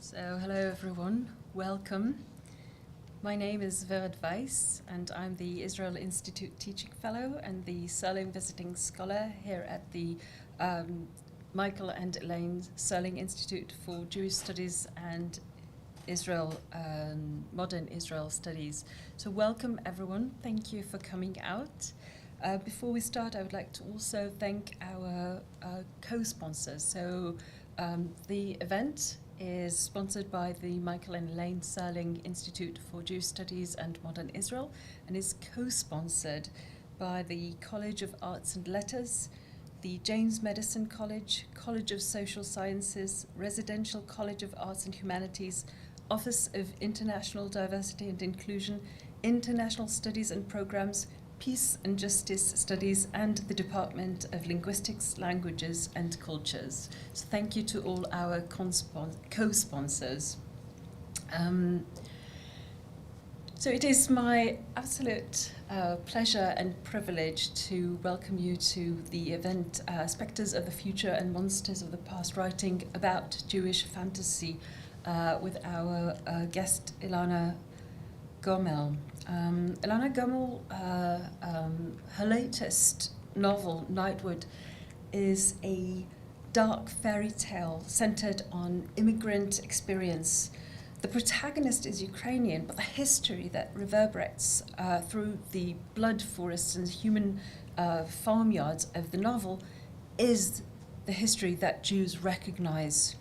So, hello everyone, welcome. My name is Reverberates and I'm the Israel Institute Teaching Fellow and the Serling Visiting Scholar here at the Michael and Elaine Serling Institute for Jewish Studies and Israel, Modern Israel Studies. So welcome everyone, thank you for coming out. Before we start, I would like to also thank our co-sponsors. So the event is sponsored by the Michael and Elaine Serling Institute for Jewish Studies and Modern Israel and is co-sponsored by the College of Arts and Letters, the James Madison College, College of Social Sciences, Residential College of Arts and Humanities, Office of International Diversity and Inclusion, International Studies and Programs, Peace and Justice Studies, and the Department of Linguistics, Languages and Cultures. So thank you to all our co-sponsors. So it is my absolute pleasure and privilege to welcome you to the event Specters of the Future and Monsters of the Past, writing about Jewish fantasy with our guest Elana Gomel. Elana Gomel, her latest novel, Nightwood, is a dark fairy tale centered on immigrant experience. The protagonist is Ukrainian, but the history that reverberates through the blood forests and human farmyards of the novel is the history that Jews recognize.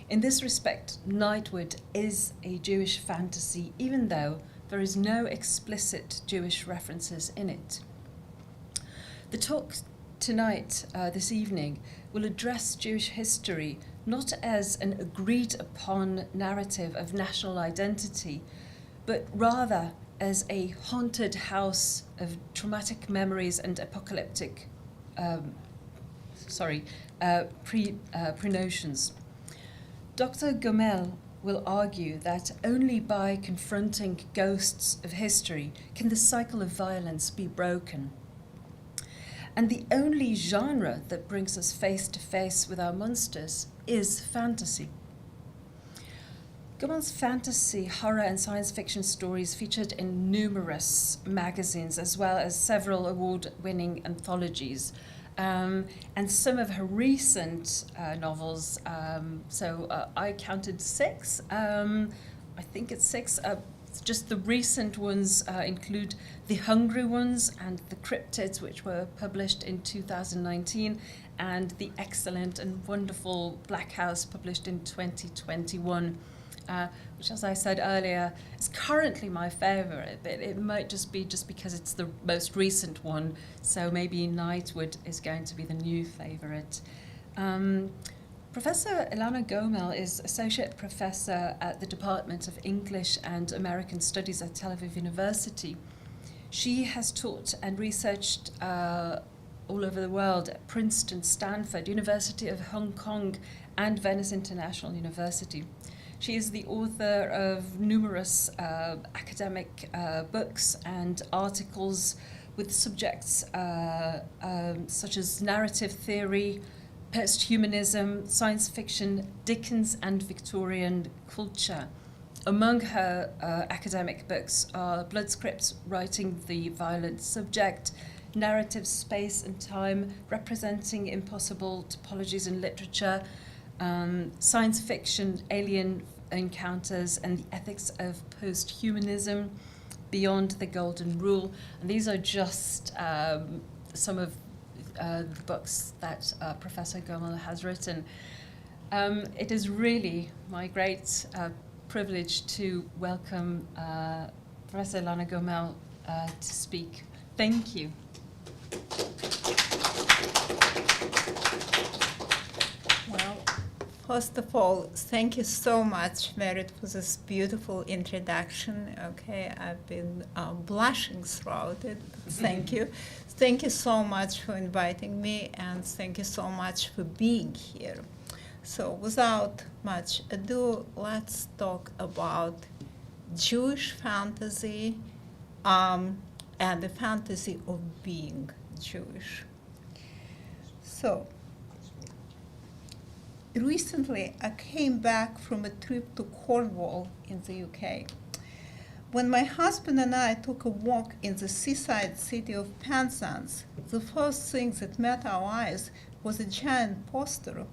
In this respect, Nightwood is a Jewish fantasy, even though there is no explicit Jewish references in it. The talk tonight, this evening, will address Jewish history not as an agreed upon narrative of national identity, but rather as a haunted house of traumatic memories and apocalyptic premonitions. Dr. Gomel will argue that only by confronting ghosts of history can the cycle of violence be broken. And the only genre that brings us face to face with our monsters is fantasy. Gomel's fantasy, horror and science fiction stories featured in numerous magazines as well as several award-winning anthologies. And some of her recent novels, I counted 6, I think it's 6, just the recent ones include The Hungry Ones and The Cryptids, which were published in 2019, and the excellent and wonderful Black House, published in 2021. Which, as I said earlier, is currently my favorite, but it might just be because it's the most recent one, so maybe Nightwood is going to be the new favorite. Professor Elana Gomel is Associate Professor at the Department of English and American Studies at Tel Aviv University. She has taught and researched all over the world at Princeton, Stanford, University of Hong Kong, and Venice International University. She is the author of numerous academic books and articles with subjects such as narrative theory, posthumanism, science fiction, Dickens and Victorian culture. Among her academic books are Blood Scripts, Writing the Violent Subject, Narrative, Space and Time, Representing Impossible Topologies in Literature, Science Fiction, Alien Encounters, and the Ethics of Posthumanism, Beyond the Golden Rule. And these are just some of the books that Professor Gomel has written. It is really my great privilege to welcome Professor Elana Gomel to speak. Thank you. Well, first of all, thank you so much, Merit, for this beautiful introduction. Okay, I've been blushing throughout it. Thank you. Thank you so much for inviting me, and thank you so much for being here. So without much ado, let's talk about Jewish fantasy and the fantasy of being Jewish. So recently I came back from a trip to Cornwall in the UK. When my husband and I took a walk in the seaside city of Penzance, the first thing that met our eyes was a giant poster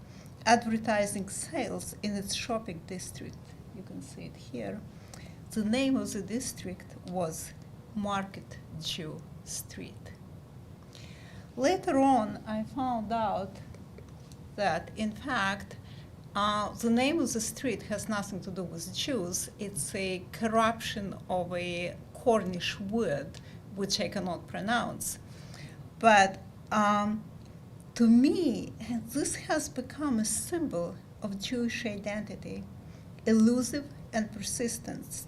advertising sales in its shopping district. You can see it here. The name of the district was Market Jew Street. Later on, I found out that, in fact, the name of the street has nothing to do with Jews. It's a corruption of a Cornish word, which I cannot pronounce. But to me, this has become a symbol of Jewish identity, elusive and persistent,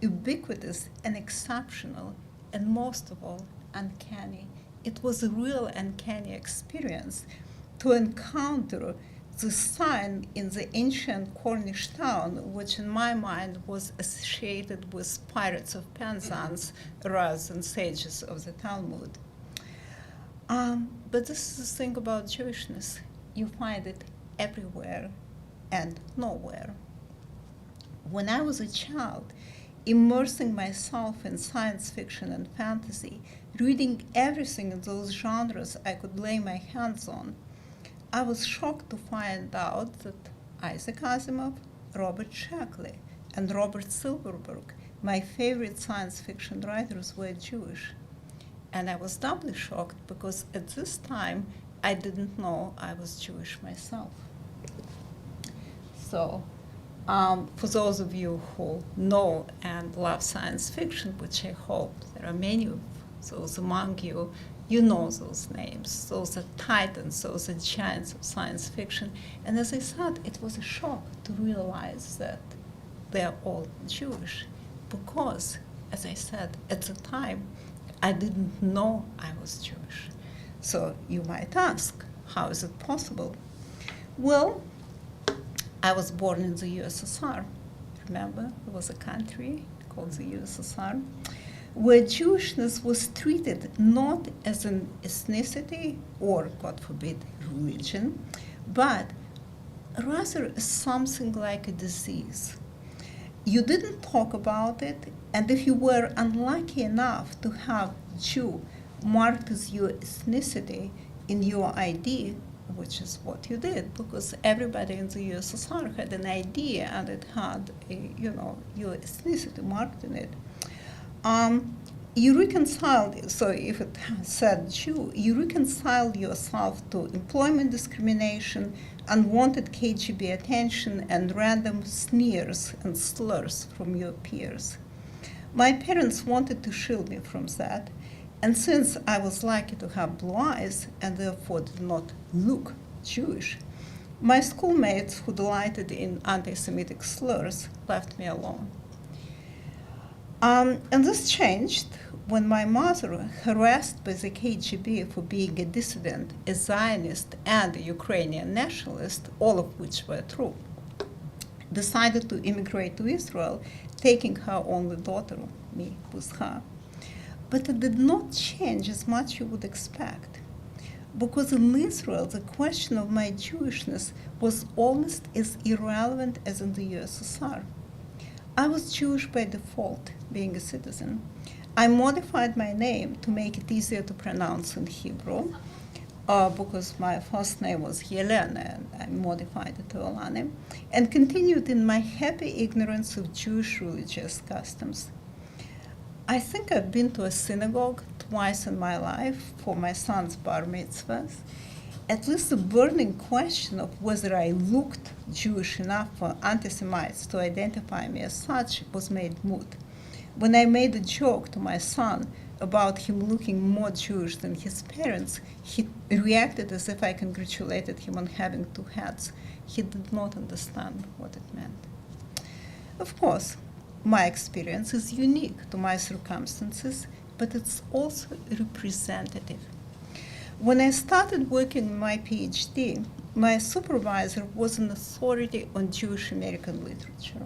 ubiquitous and exceptional, and most of all, uncanny. It was a real uncanny experience to encounter the sign in the ancient Cornish town, which in my mind was associated with pirates of Penzance rather than sages of the Talmud. But this is the thing about Jewishness. You find it everywhere and nowhere. When I was a child, immersing myself in science fiction and fantasy, reading everything in those genres I could lay my hands on, I was shocked to find out that Isaac Asimov, Robert Sheckley, and Robert Silverberg, my favorite science fiction writers, were Jewish. And I was doubly shocked because at this time I didn't know I was Jewish myself. So, for those of you who know and love science fiction, which I hope there are many of those among you, you know those names. Those are titans, those are giants of science fiction. And as I said, it was a shock to realize that they're all Jewish because, as I said, at the time, I didn't know I was Jewish. So you might ask, how is it possible? Well, I was born in the USSR. Remember, there was a country called the USSR, where Jewishness was treated not as an ethnicity or, God forbid, religion, but rather as something like a disease. You didn't talk about it, and if you were unlucky enough to have Jew marked as your ethnicity in your ID, which is what you did, because everybody in the USSR had an ID and it had your ethnicity marked in it. You reconciled, so if it said Jew, you reconciled yourself to employment discrimination, unwanted KGB attention, and random sneers and slurs from your peers. My parents wanted to shield me from that, and since I was lucky to have blue eyes and therefore did not look Jewish, my schoolmates who delighted in anti-Semitic slurs left me alone. And this changed when my mother, harassed by the KGB for being a dissident, a Zionist, and a Ukrainian nationalist, all of which were true, decided to immigrate to Israel, taking her only daughter, me, with her. But it did not change as much you would expect, because in Israel, the question of my Jewishness was almost as irrelevant as in the USSR. I was Jewish by default, being a citizen. I modified my name to make it easier to pronounce in Hebrew, because my first name was Elana, and I modified it to Elana, and continued in my happy ignorance of Jewish religious customs. I think I've been to a synagogue twice in my life for my son's bar mitzvahs. At least the burning question of whether I looked Jewish enough for anti-Semites to identify me as such was made moot. When I made a joke to my son about him looking more Jewish than his parents, he reacted as if I congratulated him on having two heads. He did not understand what it meant. Of course, my experience is unique to my circumstances, but it's also representative. When I started working on my PhD, my supervisor was an authority on Jewish American literature.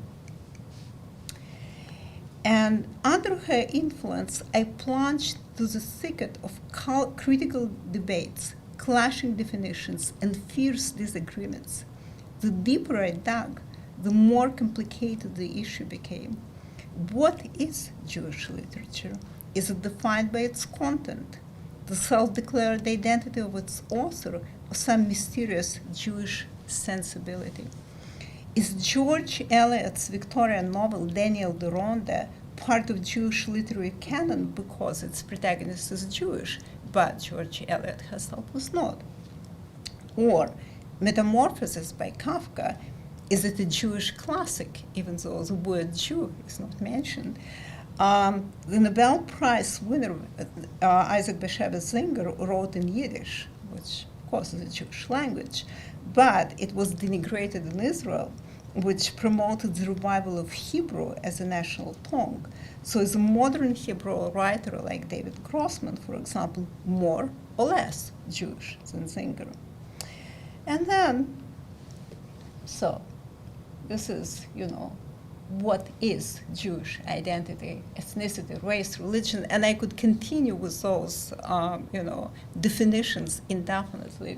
And under her influence, I plunged to the thicket of critical debates, clashing definitions, and fierce disagreements. The deeper I dug, the more complicated the issue became. What is Jewish literature? Is it defined by its content, the self-declared identity of its author, or some mysterious Jewish sensibility? Is George Eliot's Victorian novel Daniel Deronda part of Jewish literary canon because its protagonist is Jewish, but George Eliot herself was not? Or Metamorphosis by Kafka, is it a Jewish classic, even though the word Jew is not mentioned? The Nobel Prize winner Isaac Bashevis Singer wrote in Yiddish, which of course is a Jewish language, but it was denigrated in Israel, which promoted the revival of Hebrew as a national tongue. So is a modern Hebrew writer like David Grossman, for example, more or less Jewish than Singer? And then, so this is, what is Jewish identity, ethnicity, race, religion, and I could continue with those, definitions indefinitely.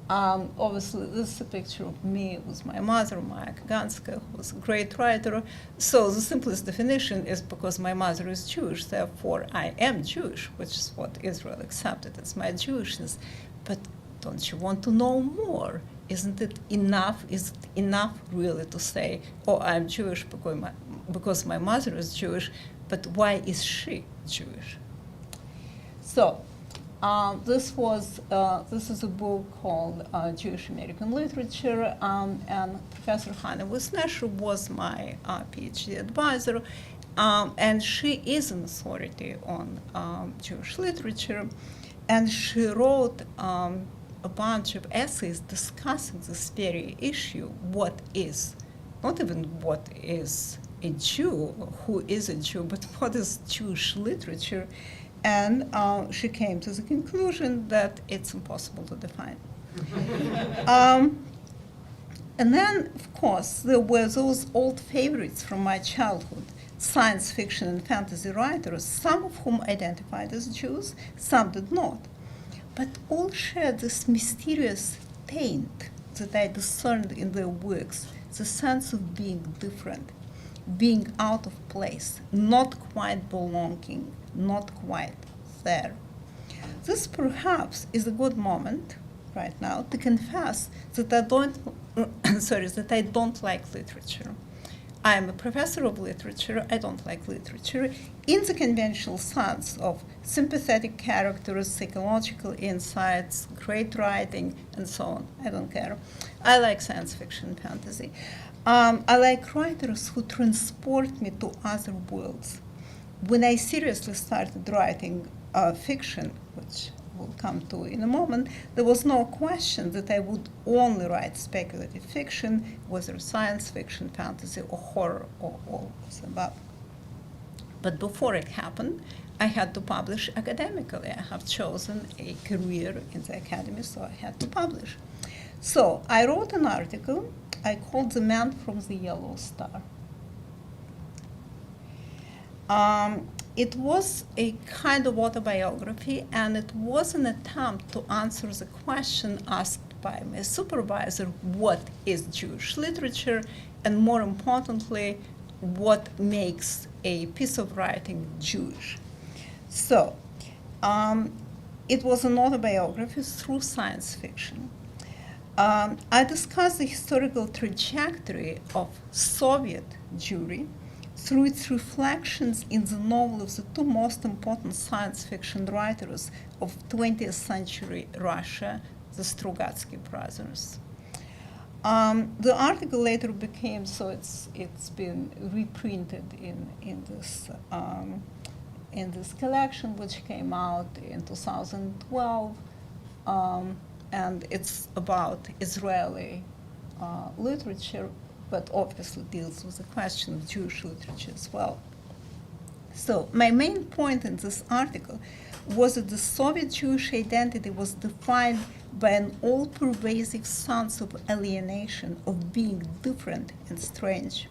Obviously, this is a picture of me with my mother, Maya Kaganska, who was a great writer. So the simplest definition is because my mother is Jewish, therefore I am Jewish, which is what Israel accepted as my Jewishness. But don't you want to know more? Isn't it enough? Is it enough really to say, oh, I'm Jewish because my mother is Jewish, but why is she Jewish? So this is a book called Jewish American Literature, and Professor Hannah Wisnesher was my PhD advisor, and she is an authority on Jewish literature, and she wrote a bunch of essays discussing this very issue: what is, not even what is a Jew, who is a Jew, but what is Jewish literature? And she came to the conclusion that it's impossible to define. And then, of course, there were those old favorites from my childhood, science fiction and fantasy writers, some of whom identified as Jews, some did not. But all shared this mysterious taint that I discerned in their works, the sense of being different, being out of place, not quite belonging, not quite there. This perhaps is a good moment right now to confess that I don't like literature. I am a professor of literature. I don't like literature in the conventional sense of sympathetic characters, psychological insights, great writing, and so on. I don't care. I like science fiction and fantasy. I like writers who transport me to other worlds. When I seriously started writing fiction, which we'll come to in a moment, there was no question that I would only write speculative fiction, whether science fiction, fantasy, or horror, or all of the above. But before it happened, I had to publish academically. I have chosen a career in the academy, so I had to publish. So I wrote an article I called The Man from the Yellow Star. It was a kind of autobiography, and it was an attempt to answer the question asked by my supervisor: what is Jewish literature, and more importantly, what makes a piece of writing Jewish? So it was an autobiography through science fiction. I discussed the historical trajectory of Soviet Jewry through its reflections in the novel of the two most important science fiction writers of 20th century Russia, the Strugatsky brothers. The article later became, so it's been reprinted in this collection, which came out in 2012, and it's about Israeli literature, but obviously deals with the question of Jewish literature as well. So my main point in this article was that the Soviet Jewish identity was defined by an all-pervasive sense of alienation, of being different and strange.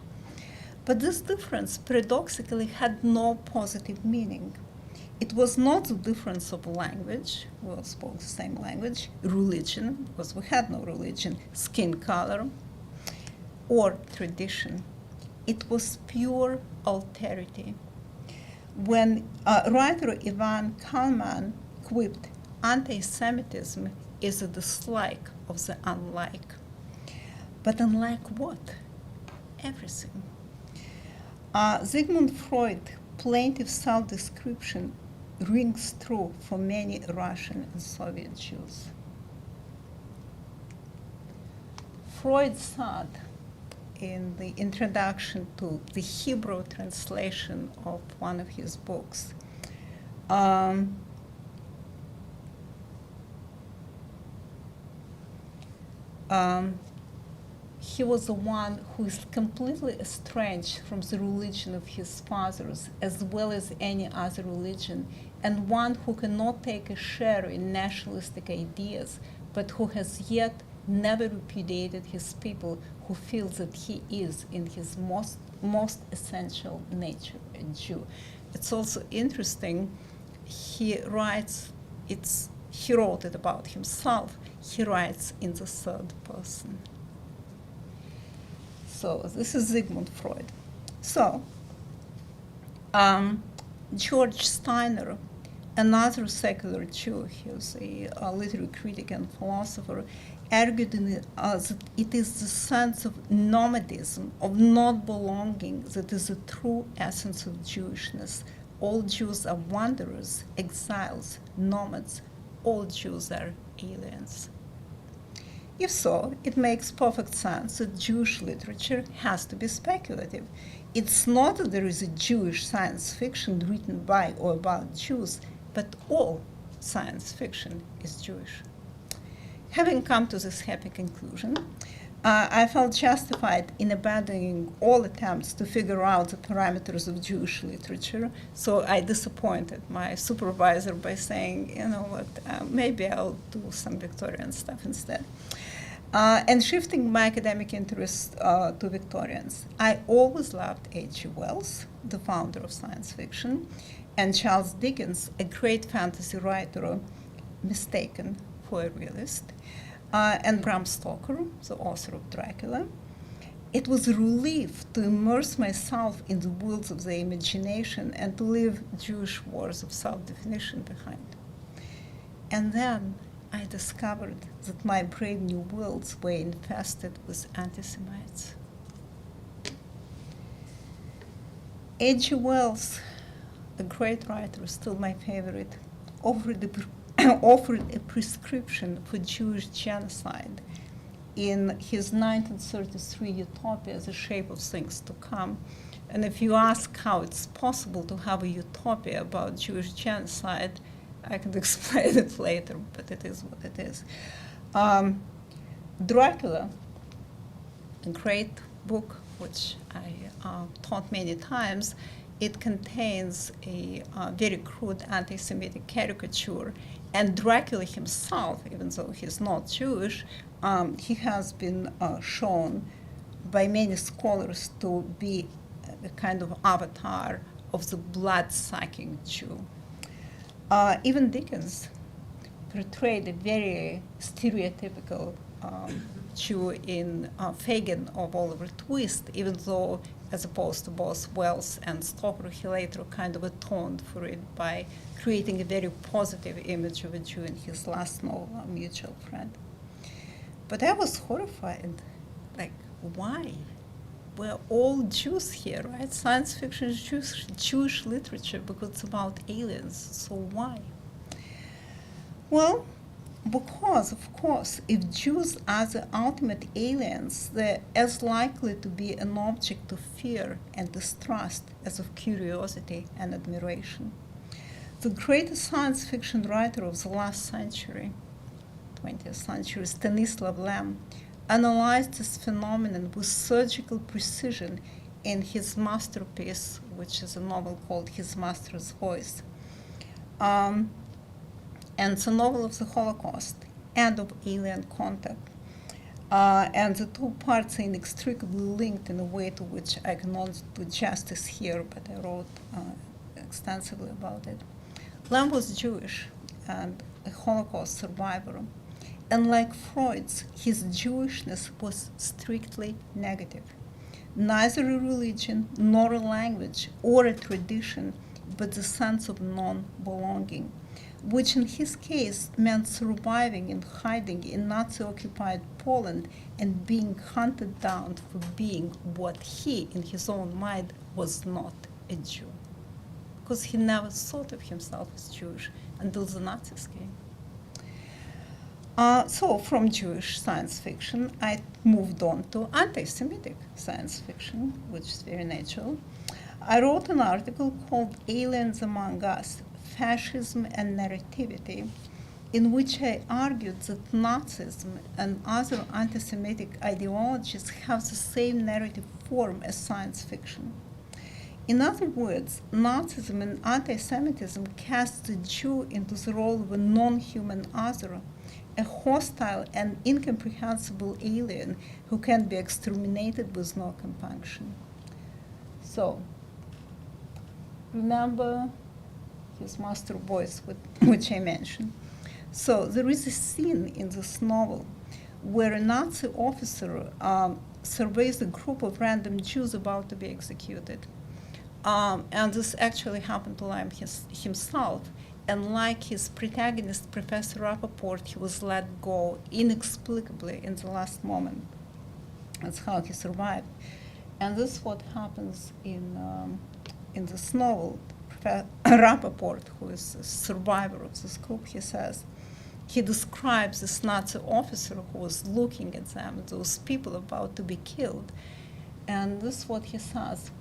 But this difference paradoxically had no positive meaning. It was not the difference of language, we all spoke the same language, religion, because we had no religion, skin color, or tradition. It was pure alterity. When writer Ivan Kalman quipped, anti-Semitism is a dislike of the unlike. But unlike what? Everything. Sigmund Freud, plaintive self-description rings true for many Russian and Soviet Jews. Freud said in the introduction to the Hebrew translation of one of his books, he was the one who is completely estranged from the religion of his fathers, as well as any other religion, and one who cannot take a share in nationalistic ideas, but who has yet never repudiated his people, who feels that he is, in his most essential nature, a Jew. It's also interesting, he writes, he wrote it about himself, he writes in the third person. So this is Sigmund Freud. So George Steiner, another secular Jew, he was a literary critic and philosopher, argued that it is the sense of nomadism, of not belonging, that is the true essence of Jewishness. All Jews are wanderers, exiles, nomads. All Jews are aliens. If so, it makes perfect sense that Jewish literature has to be speculative. It's not that there is a Jewish science fiction written by or about Jews, but all science fiction is Jewish. Having come to this happy conclusion, I felt justified in abandoning all attempts to figure out the parameters of Jewish literature, so I disappointed my supervisor by saying, you know what, maybe I'll do some Victorian stuff instead. And shifting my academic interest to Victorians. I always loved H.G. Wells, the founder of science fiction, and Charles Dickens, a great fantasy writer, mistaken for a realist, and Bram Stoker, the author of Dracula. It was a relief to immerse myself in the worlds of the imagination and to leave Jewish wars of self-definition behind. And then I discovered that my brave new worlds were infested with anti-Semites. H.G. Wells, a great writer, still my favorite, offered a prescription for Jewish genocide in his 1933 Utopia, The Shape of Things to Come. And if you ask how it's possible to have a utopia about Jewish genocide, I can explain it later, but it is what it is. Dracula, a great book which I taught many times, it contains a very crude anti-Semitic caricature. And Dracula himself, even though he's not Jewish, he has been shown by many scholars to be a kind of avatar of the blood-sucking Jew. Even Dickens portrayed a very stereotypical Jew in Fagin of Oliver Twist, even though, as opposed to both Wells and Stoker, he later kind of atoned for it by creating a very positive image of a Jew in his last novel, A Mutual Friend. But I was horrified. Like, why? We're all Jews here, right? Science fiction is Jewish literature because it's about aliens, so why? Well, because, of course, if Jews are the ultimate aliens, they're as likely to be an object of fear and distrust as of curiosity and admiration. The greatest science fiction writer of the last century, 20th century, Stanislav Lem, analyzed this phenomenon with surgical precision in his masterpiece, which is a novel called His Master's Voice. And it's a novel of the Holocaust and of alien contact. And the two parts are inextricably linked in a way to which I cannot do justice here, but I wrote extensively about it. Lem was Jewish and a Holocaust survivor. Unlike Freud's, his Jewishness was strictly negative. Neither a religion nor a language or a tradition, but the sense of non-belonging, which in his case meant surviving and hiding in Nazi-occupied Poland and being hunted down for being what he, in his own mind, was not a Jew. Because he never thought of himself as Jewish until the Nazis came. So from Jewish science fiction, I moved on to anti-Semitic science fiction, which is very natural. I wrote an article called Aliens Among Us, Fascism and Narrativity, in which I argued that Nazism and other anti-Semitic ideologies have the same narrative form as science fiction. In other words, Nazism and anti-Semitism cast the Jew into the role of a non-human other, a hostile and incomprehensible alien who can be exterminated with no compunction. So, remember his master voice, which I mentioned. So there is a scene in this novel where a Nazi officer surveys a group of random Jews about to be executed. And this actually happened to Lime himself. And like his protagonist, Professor Rappaport, he was let go inexplicably in the last moment. That's how he survived. And this is what happens in this novel. Rappaport, who is a survivor of this group, he says, he describes this Nazi officer who was looking at them, those people about to be killed. And this is what he says.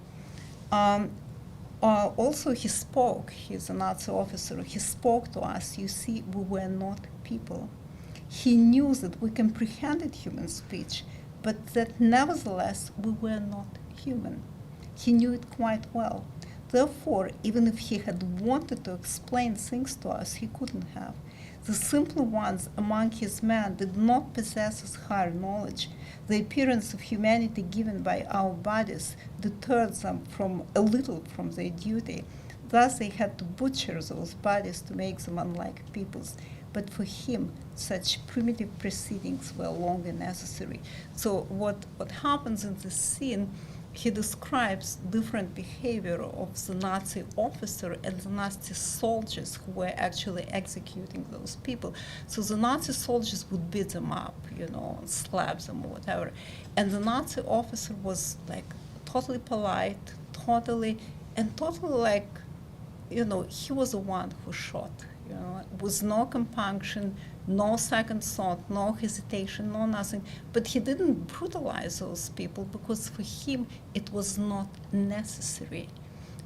Also, he spoke, he's a Nazi officer, he spoke to us. You see, we were not people. He knew that we comprehended human speech, but that nevertheless we were not human. He knew it quite well. Therefore, even if he had wanted to explain things to us, he couldn't have. The simpler ones among his men did not possess his higher knowledge. The appearance of humanity given by our bodies deterred them a little from their duty. Thus they had to butcher those bodies to make them unlike people's. But for him, such primitive proceedings were longer necessary. So what happens in this scene, he describes different behavior of the Nazi officer and the Nazi soldiers who were actually executing those people. So the Nazi soldiers would beat them up, and slap them or whatever. And the Nazi officer was like totally polite, totally like, he was the one who shot, with no compunction, no second thought, no hesitation, no nothing. But he didn't brutalize those people because for him it was not necessary.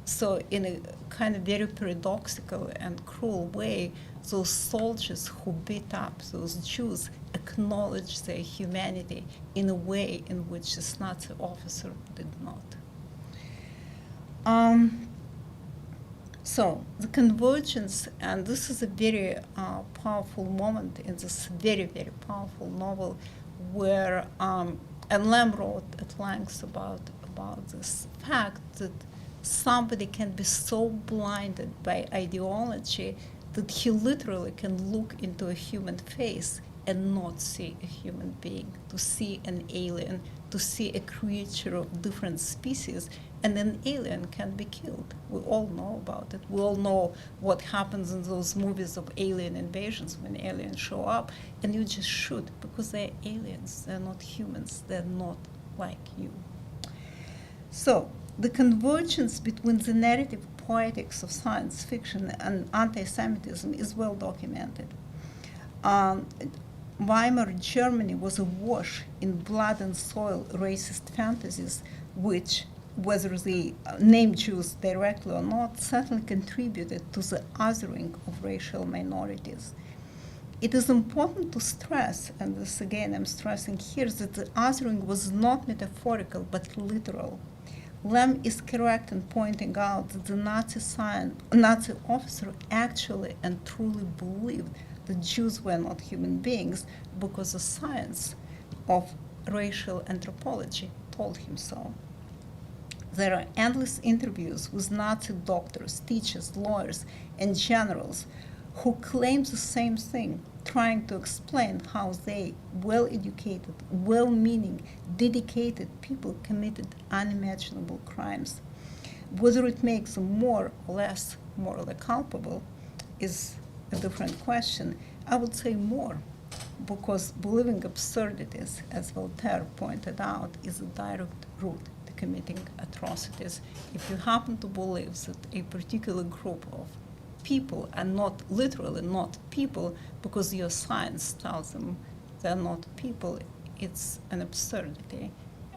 So in a kind of very paradoxical and cruel way, those soldiers who beat up those Jews acknowledged their humanity in a way in which this Nazi officer did not. So the convergence, and this is a very powerful moment in this very, very powerful novel where, and Lamb wrote at length about this fact that somebody can be so blinded by ideology that he literally can look into a human face and not see a human being, to see an alien, to see a creature of different species, and an alien can be killed. We all know about it. We all know what happens in those movies of alien invasions when aliens show up, and you just shoot because they're aliens. They're not humans. They're not like you. So the convergence between the narrative poetics of science fiction and anti-Semitism is well documented. Weimar Germany was awash in blood and soil racist fantasies, which, whether they name Jews directly or not, certainly contributed to the othering of racial minorities. It is important to stress, and this again I'm stressing here, that the othering was not metaphorical but literal. Lamb is correct in pointing out that the Nazi officer actually and truly believed that Jews were not human beings because the science of racial anthropology told him so. There are endless interviews with Nazi doctors, teachers, lawyers, and generals who claim the same thing, trying to explain how they, well-educated, well-meaning, dedicated people committed unimaginable crimes. Whether it makes them more or less morally culpable is a different question. I would say more, because believing absurdities, as Voltaire pointed out, is a direct route to committing atrocities. If you happen to believe that a particular group of people are not literally not people because your science tells them they're not people, it's an absurdity.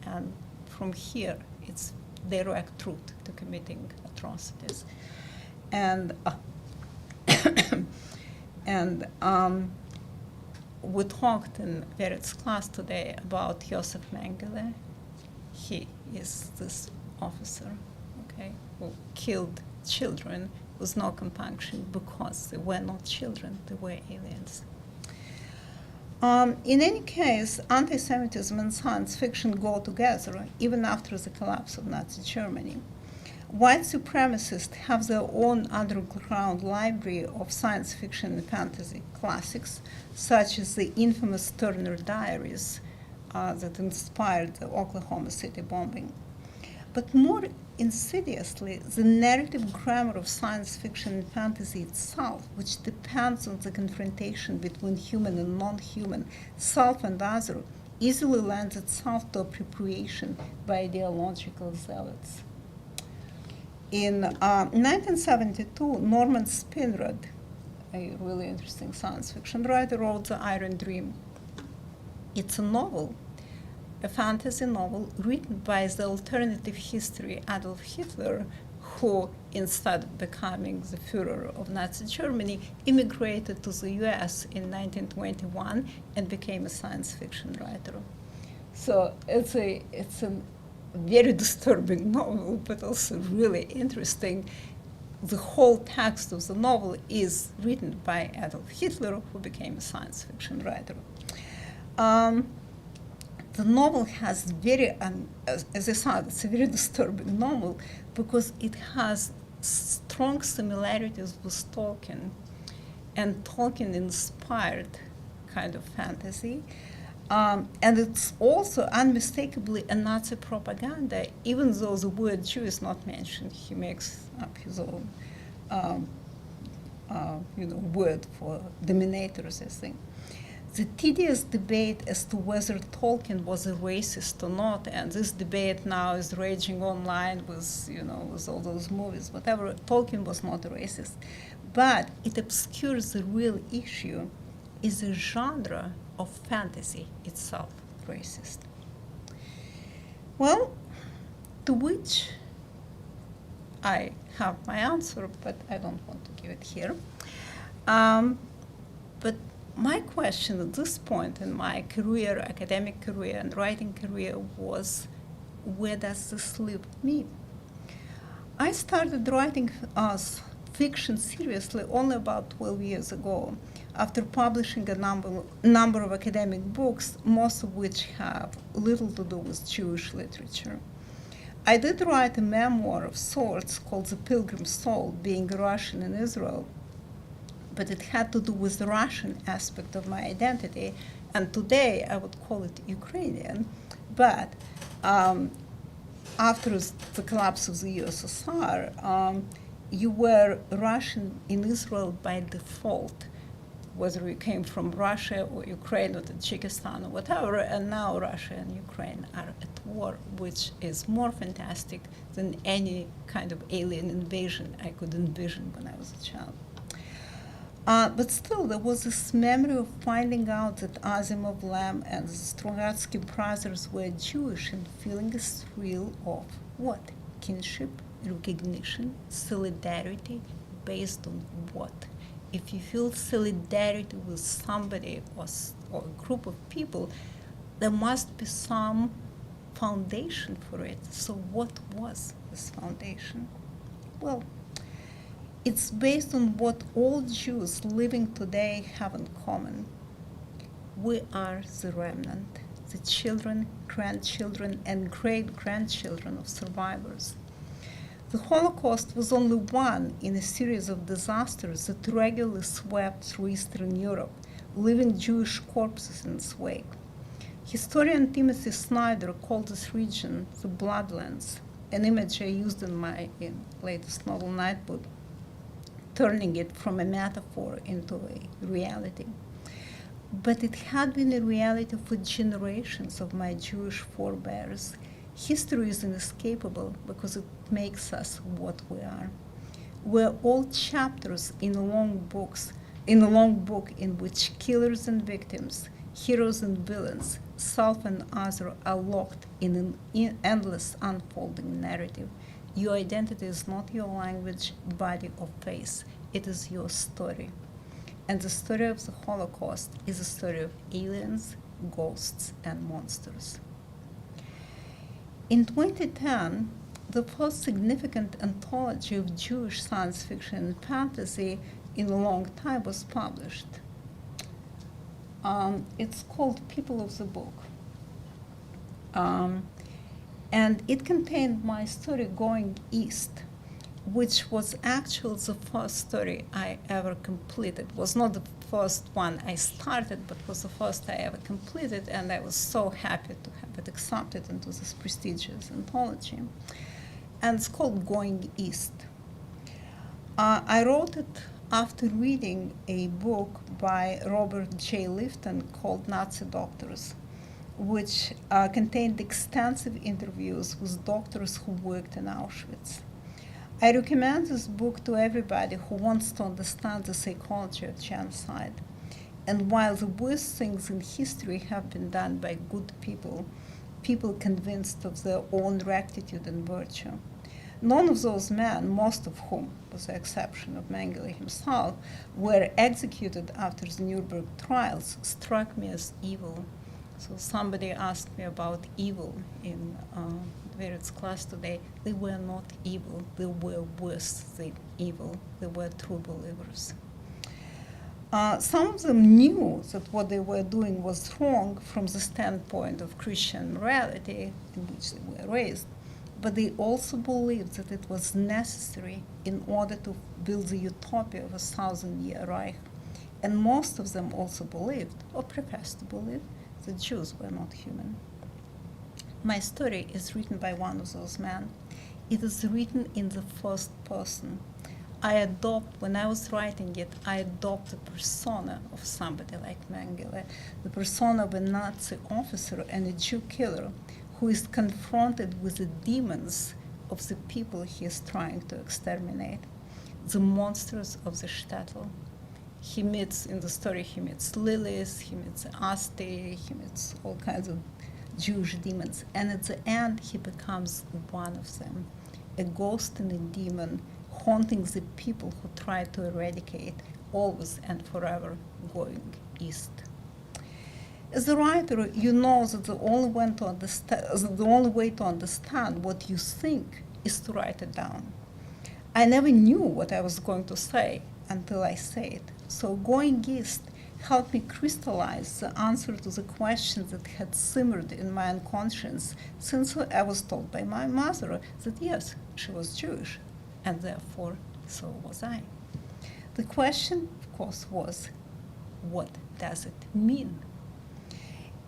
And from here, it's direct route to committing atrocities. And we talked in Verit's class today about Josef Mengele. He is this officer, okay, who killed children with no compunction because they were not children, they were aliens. In any case, anti-Semitism and science fiction go together, even after the collapse of Nazi Germany. White supremacists have their own underground library of science fiction and fantasy classics, such as the infamous Turner Diaries that inspired the Oklahoma City bombing. But more insidiously, the narrative grammar of science fiction and fantasy itself, which depends on the confrontation between human and non-human, self and other, easily lends itself to appropriation by ideological zealots. In 1972, Norman Spinrad, a really interesting science fiction writer, wrote The Iron Dream. It's a novel, a fantasy novel written by the alternative history Adolf Hitler, who, instead of becoming the Führer of Nazi Germany, immigrated to the US in 1921 and became a science fiction writer. So it's a very disturbing novel, but also really interesting. The whole text of the novel is written by Adolf Hitler, who became a science fiction writer. The novel has as I said, it's a very disturbing novel because it has strong similarities with Tolkien, and Tolkien-inspired kind of fantasy. And it's also unmistakably a Nazi propaganda, even though the word Jew is not mentioned. He makes up his own word for dominators, I think. The tedious debate as to whether Tolkien was a racist or not, and this debate now is raging online with all those movies, whatever. Tolkien was not a racist, but it obscures the real issue: is the genre of fantasy itself racist? Well, to which I have my answer, but I don't want to give it here. But my question at this point in my career, academic career and writing career, was, where does this leave me? I started writing fiction seriously only about 12 years ago, after publishing a number of academic books, most of which have little to do with Jewish literature. I did write a memoir of sorts called The Pilgrim's Soul, being Russian in Israel, but it had to do with the Russian aspect of my identity, and today I would call it Ukrainian. But after the collapse of the USSR, you were Russian in Israel by default, whether you came from Russia or Ukraine or Tajikistan or whatever, and now Russia and Ukraine are at war, which is more fantastic than any kind of alien invasion I could envision when I was a child. But still, there was this memory of finding out that Asimov, Lamb, and the Strugatsky brothers were Jewish, and feeling a thrill of what? Kinship, recognition, solidarity, based on what? If you feel solidarity with somebody or a group of people, there must be some foundation for it. So what was this foundation? Well, it's based on what all Jews living today have in common. We are the remnant, the children, grandchildren, and great-grandchildren of survivors. The Holocaust was only one in a series of disasters that regularly swept through Eastern Europe, leaving Jewish corpses in its wake. Historian Timothy Snyder called this region the Bloodlands, an image I used in my latest novel, Nightwood, turning it from a metaphor into a reality. But it had been a reality for generations of my Jewish forebears. History is inescapable because it makes us what we are. We're all chapters in a long book in which killers and victims, heroes and villains, self and other are locked in an endless unfolding narrative. Your identity is not your language, body, or face. It is your story. And the story of the Holocaust is a story of aliens, ghosts, and monsters. In 2010, the first significant anthology of Jewish science fiction and fantasy in a long time was published. It's called People of the Book. And it contained my story Going East, which was actually the first story I ever completed. It was not the first one I started, but was the first I ever completed, and I was so happy to have it accepted into this prestigious anthology. And it's called Going East. I wrote it after reading a book by Robert J. Lifton called Nazi Doctors, which contained extensive interviews with doctors who worked in Auschwitz. I recommend this book to everybody who wants to understand the psychology of genocide. And while the worst things in history have been done by good people, people convinced of their own rectitude and virtue, none of those men, most of whom, with the exception of Mengele himself, were executed after the Nuremberg trials, struck me as evil. So somebody asked me about evil in Verit's class today. They were not evil. They were worse than evil. They were true believers. Some of them knew that what they were doing was wrong from the standpoint of Christian morality in which they were raised, but they also believed that it was necessary in order to build the utopia of a 1,000-year Reich. And most of them also believed, or professed to believe, that Jews were not human. My story is written by one of those men. It is written in the first person. When I was writing it, I adopt the persona of somebody like Mengele, the persona of a Nazi officer and a Jew killer who is confronted with the demons of the people he is trying to exterminate, the monsters of the shtetl. In the story, he meets Lilith, he meets Asti, he meets all kinds of Jewish demons. And at the end, he becomes one of them, a ghost and a demon haunting the people who try to eradicate, always and forever, going east. As a writer, you know that the only way to understand what you think is to write it down. I never knew what I was going to say until I say it. So Going East helped me crystallize the answer to the questions that had simmered in my unconscious since I was told by my mother that yes, she was Jewish, and therefore so was I. The question, of course, was, what does it mean?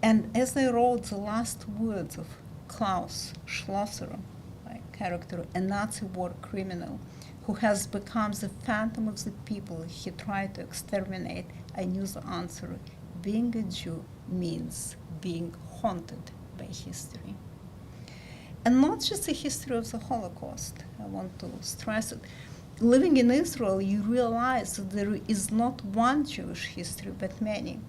And as I wrote the last words of Klaus Schlosser, my character, a Nazi war criminal who has become the phantom of the people he tried to exterminate, I knew the answer. Being a Jew means being haunted by history. And not just the history of the Holocaust, I want to stress it. Living in Israel, you realize that there is not one Jewish history, but many.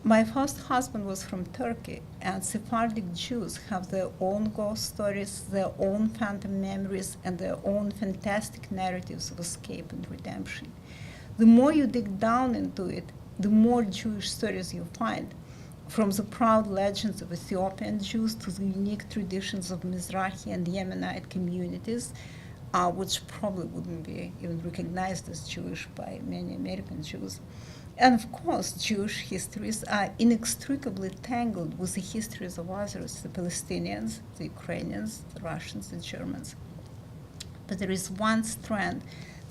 My first husband was from Turkey, and Sephardic Jews have their own ghost stories, their own phantom memories, and their own fantastic narratives of escape and redemption. The more you dig down into it, the more Jewish stories you find, from the proud legends of Ethiopian Jews to the unique traditions of Mizrahi and Yemenite communities, which probably wouldn't be even recognized as Jewish by many American Jews. And of course, Jewish histories are inextricably tangled with the histories of others, the Palestinians, the Ukrainians, the Russians, the Germans. But there is one strand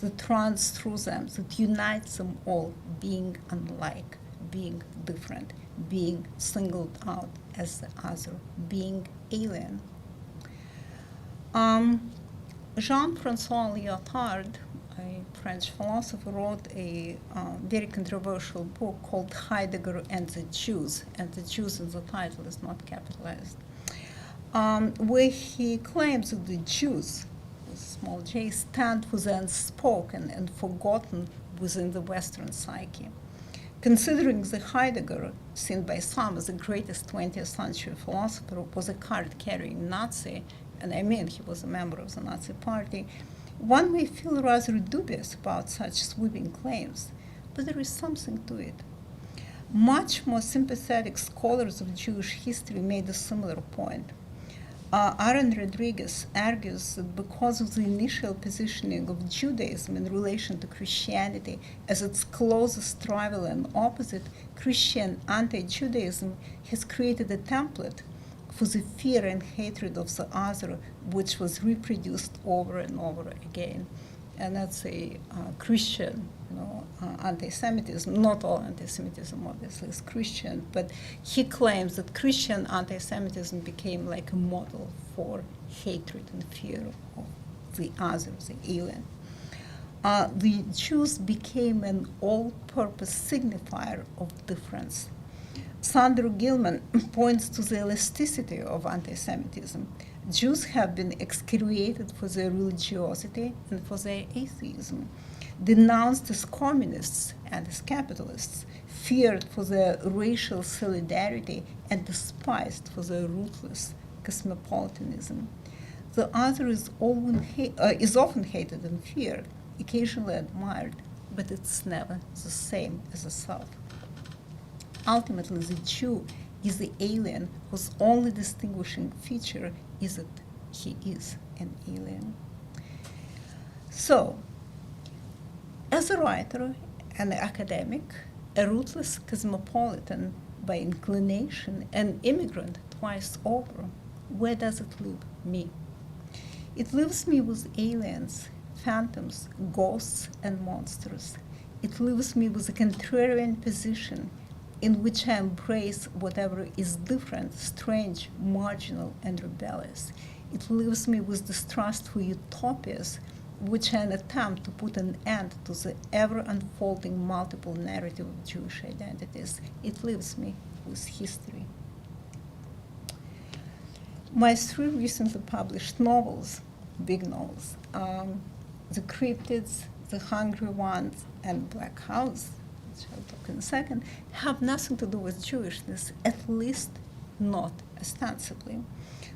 that runs through them, that unites them all, being unlike, being different, being singled out as the other, being alien. Jean-Francois Lyotard, a French philosopher, wrote a very controversial book called Heidegger and the Jews, and the Jews in the title is not capitalized, where he claims that the Jews, with small j, stand for the unspoken and forgotten within the Western psyche. Considering that Heidegger, seen by some as the greatest 20th century philosopher, was a card-carrying Nazi, and I mean he was a member of the Nazi Party, one may feel rather dubious about such sweeping claims, but there is something to it. Much more sympathetic scholars of Jewish history made a similar point. Aaron Rodriguez argues that because of the initial positioning of Judaism in relation to Christianity as its closest rival and opposite, Christian anti-Judaism has created a template for the fear and hatred of the other, which was reproduced over and over again. And that's a Christian, anti-Semitism. Not all anti-Semitism, obviously, is Christian, but he claims that Christian anti-Semitism became like a model for hatred and fear of the other, the alien. The Jews became an all-purpose signifier of difference. Sandro Gilman points to the elasticity of anti-Semitism. Jews have been excoriated for their religiosity and for their atheism, denounced as communists and as capitalists, feared for their racial solidarity, and despised for their ruthless cosmopolitanism. The other is often hated and feared, occasionally admired, but it's never the same as the self. Ultimately, the Jew is the alien whose only distinguishing feature is that he is an alien. So, as a writer, an academic, a ruthless cosmopolitan by inclination, an immigrant twice over, where does it leave me? It leaves me with aliens, phantoms, ghosts, and monsters. It leaves me with a contrarian position in which I embrace whatever is different, strange, marginal, and rebellious. It leaves me with distrust for utopias, which are an attempt to put an end to the ever-unfolding multiple narrative of Jewish identities. It leaves me with history. My 3 recently published novels, big novels, The Cryptids, The Hungry Ones, and Black House, which I'll talk in a second, have nothing to do with Jewishness, at least not ostensibly.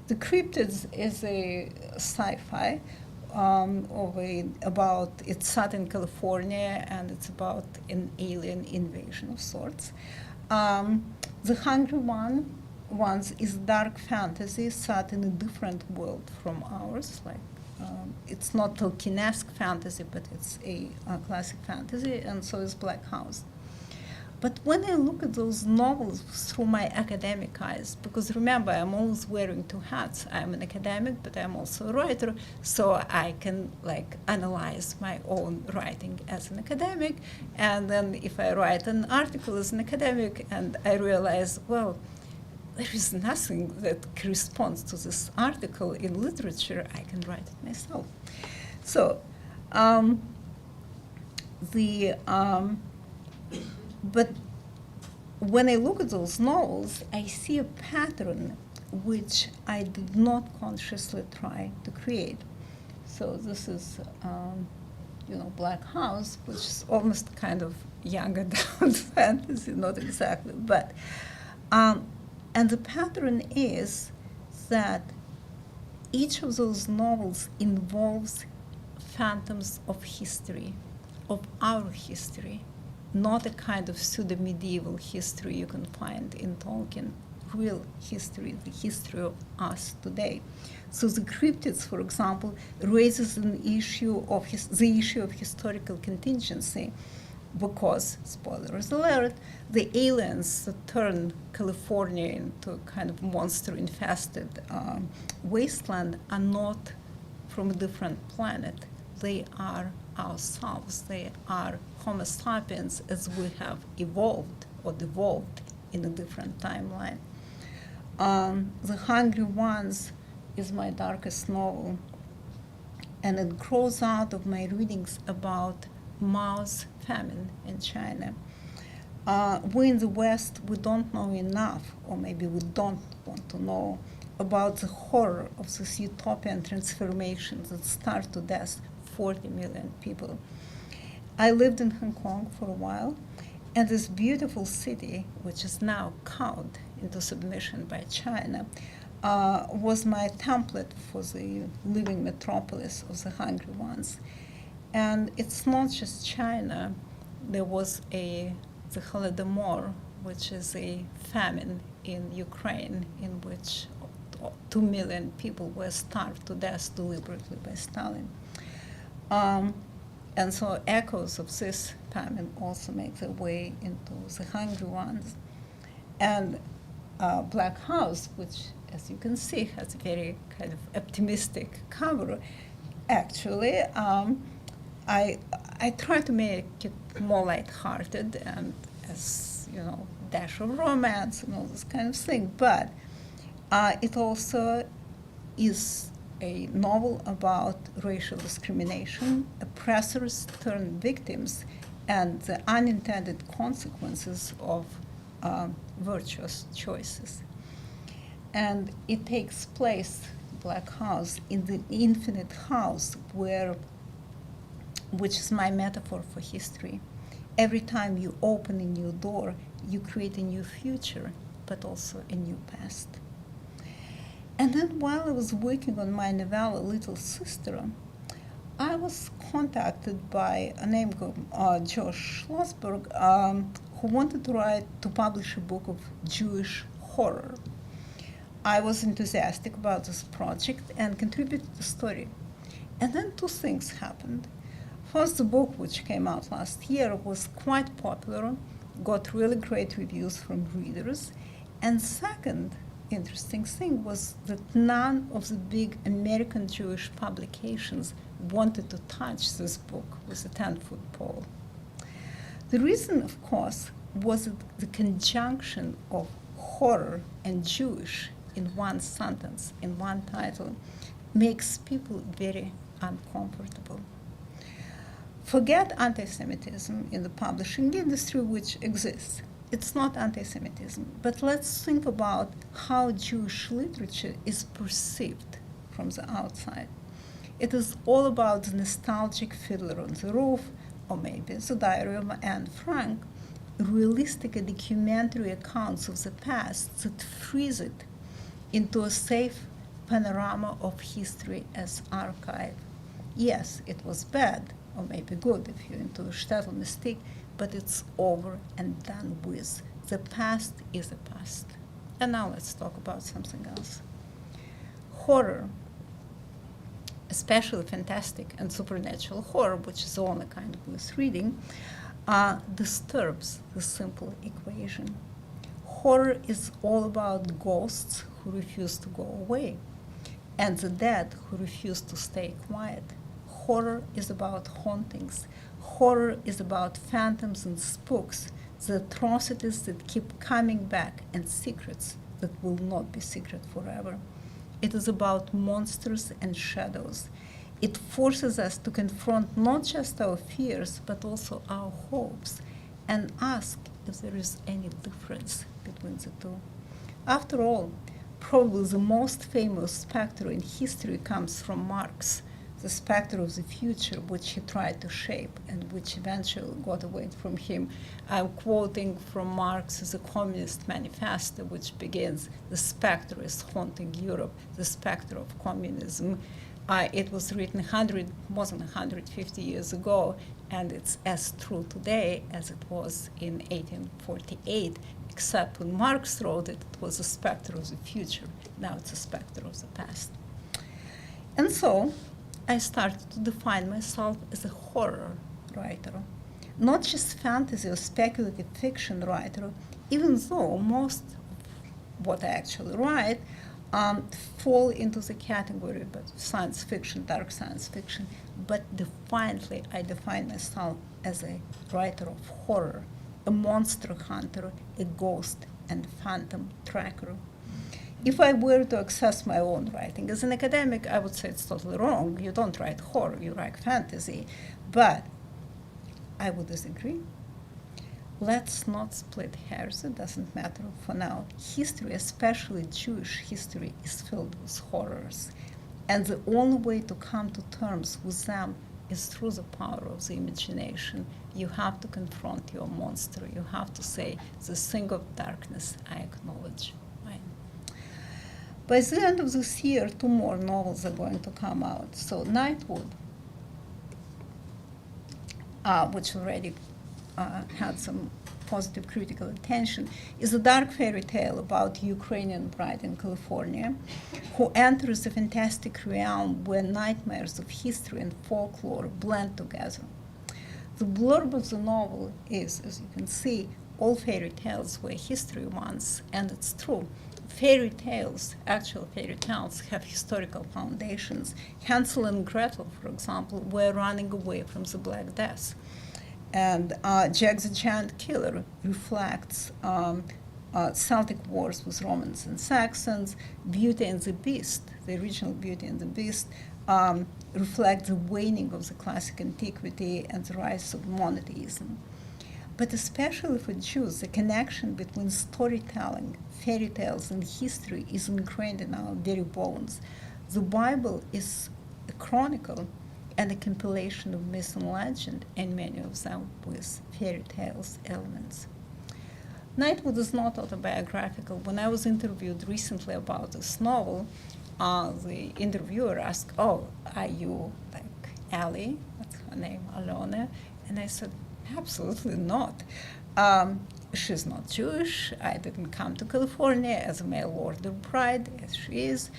The Cryptids is a sci-fi about, it's set in California, and it's about an alien invasion of sorts. The Hungry Ones is dark fantasy set in a different world from ours, like it's not Tolkien-esque fantasy, but it's a classic fantasy, and so is Black House. But when I look at those novels through my academic eyes, because remember, I'm always wearing 2 hats. I'm an academic, but I'm also a writer, so I can analyze my own writing as an academic, and then if I write an article as an academic and I realize, well, there is nothing that corresponds to this article in literature, I can write it myself. So, but when I look at those novels, I see a pattern which I did not consciously try to create. So this is, Black House, which is almost kind of young adult fantasy, not exactly, but. And the pattern is that each of those novels involves phantoms of history, of our history, not a kind of pseudo-medieval history you can find in Tolkien, real history, the history of us today. So the Cryptids, for example, raises the issue of historical contingency, because, spoilers alert, the aliens that turn California into a kind of monster-infested wasteland are not from a different planet. They are ourselves. They are Homo sapiens as we have evolved or devolved in a different timeline. The Hungry Ones is my darkest novel, and it grows out of my readings about mouse famine in China. We in the West, we don't know enough, or maybe we don't want to know, about the horror of this utopian transformation that starved to death 40 million people. I lived in Hong Kong for a while, and this beautiful city, which is now cowed into submission by China, was my template for the living metropolis of the Hungry Ones. And it's not just China. There was the Holodomor, which is a famine in Ukraine in which 2 million people were starved to death deliberately by Stalin. And so echoes of this famine also make their way into the Hungry Ones. And Black House, which, as you can see, has a very kind of optimistic cover. Actually, I try to make it more lighthearted and, as you know, dash of romance and all this kind of thing. But it also is a novel about racial discrimination, oppressors turn victims, and the unintended consequences of virtuous choices. And it takes place, Black House, in the infinite house which is my metaphor for history. Every time you open a new door, you create a new future, but also a new past. And then while I was working on my novella, Little Sister, I was contacted by a name called Josh Schlossberg, who wanted to publish a book of Jewish horror. I was enthusiastic about this project and contributed the story. And then two things happened. First, the book, which came out last year, was quite popular, got really great reviews from readers. And second interesting thing was that none of the big American Jewish publications wanted to touch this book with a 10-foot pole. The reason, of course, was that the conjunction of horror and Jewish in one sentence, in one title, makes people very uncomfortable. Forget anti-Semitism in the publishing industry, which exists. It's not anti-Semitism, but let's think about how Jewish literature is perceived from the outside. It is all about the nostalgic Fiddler on the Roof, or maybe The Diary of Anne Frank, realistic and documentary accounts of the past that freeze it into a safe panorama of history as archive. Yes, it was bad, or maybe good if you're into shtetl mystique, but it's over and done with. The past is the past. And now let's talk about something else. Horror, especially fantastic and supernatural horror, which is the only kind of worth reading, disturbs the simple equation. Horror is all about ghosts who refuse to go away, and the dead who refuse to stay quiet. Horror is about hauntings. Horror is about phantoms and spooks, the atrocities that keep coming back, and secrets that will not be secret forever. It is about monsters and shadows. It forces us to confront not just our fears, but also our hopes, and ask if there is any difference between the two. After all, probably the most famous specter in history comes from Marx, the specter of the future, which he tried to shape and which eventually got away from him. I'm quoting from Marx's The Communist Manifesto, which begins, "The specter is haunting Europe, the specter of communism." It was written more than 150 years ago, and it's as true today as it was in 1848, except when Marx wrote it, it was a specter of the future. Now it's a specter of the past. And so I started to define myself as a horror writer, not just fantasy or speculative fiction writer, even though most of what I actually write fall into the category of science fiction, dark science fiction, but defiantly I define myself as a writer of horror, a monster hunter, a ghost and phantom tracker. If I were to access my own writing as an academic, I would say it's totally wrong. You don't write horror, you write fantasy. But I would disagree. Let's not split hairs, it doesn't matter for now. History, especially Jewish history, is filled with horrors. And the only way to come to terms with them is through the power of the imagination. You have to confront your monster. You have to say, the thing of darkness I acknowledge. Right? By the end of this year, 2 more novels are going to come out. So Nightwood, which already had some positive critical attention, is a dark fairy tale about a Ukrainian bride in California who enters a fantastic realm where nightmares of history and folklore blend together. The blurb of the novel is, as you can see, all fairy tales were history once, and it's true. Fairy tales, actual fairy tales, have historical foundations. Hansel and Gretel, for example, were running away from the Black Death. And Jack the Giant Killer reflects Celtic wars with Romans and Saxons. Beauty and the Beast, the original Beauty and the Beast, reflects the waning of the classic antiquity and the rise of monotheism. But especially for Jews, the connection between storytelling, fairy tales, and history is ingrained in our very bones. The Bible is a chronicle and a compilation of myth and legend, and many of them with fairy tales elements. Nightwood is not autobiographical. When I was interviewed recently about this novel, the interviewer asked, "Oh, are you like Allie?" That's her name, Elana. And I said, "Absolutely not. She's not Jewish. I didn't come to California as a mail order bride, as she is."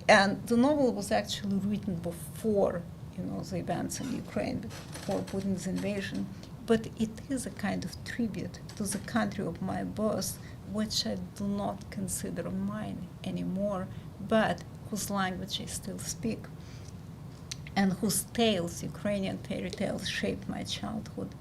And the novel was actually written before, the events in Ukraine, before Putin's invasion. But it is a kind of tribute to the country of my birth, which I do not consider mine anymore, but whose language I still speak, and whose tales, Ukrainian fairy tales, shaped my childhood.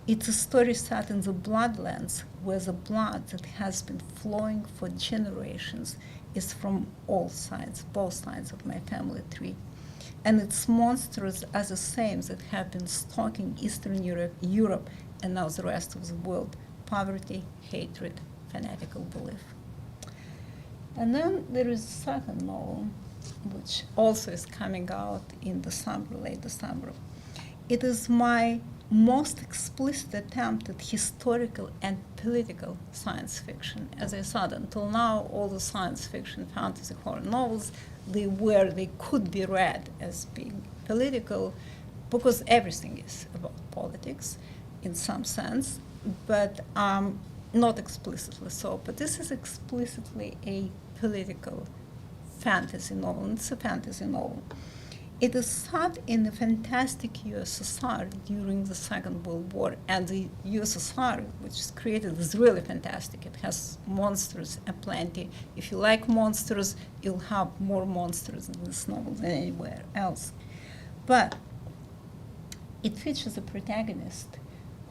It's a story set in the bloodlands, where the blood that has been flowing for generations is from all sides, both sides of my family tree. And its monsters are the same that have been stalking Eastern Europe and now the rest of the world: poverty, hatred, fanatical belief. And then there is a second novel, which also is coming out in December, late December. It is my most explicit attempt at historical and political science fiction. As I said, until now, all the science fiction, fantasy, horror novels, they could be read as being political, because everything is about politics in some sense, but not explicitly so. But this is explicitly a political fantasy novel. It's a fantasy novel. It is set in a fantastic USSR during the Second World War, and the USSR, which is created, is really fantastic. It has monsters aplenty. If you like monsters, you'll have more monsters in this novel than anywhere else. But it features a protagonist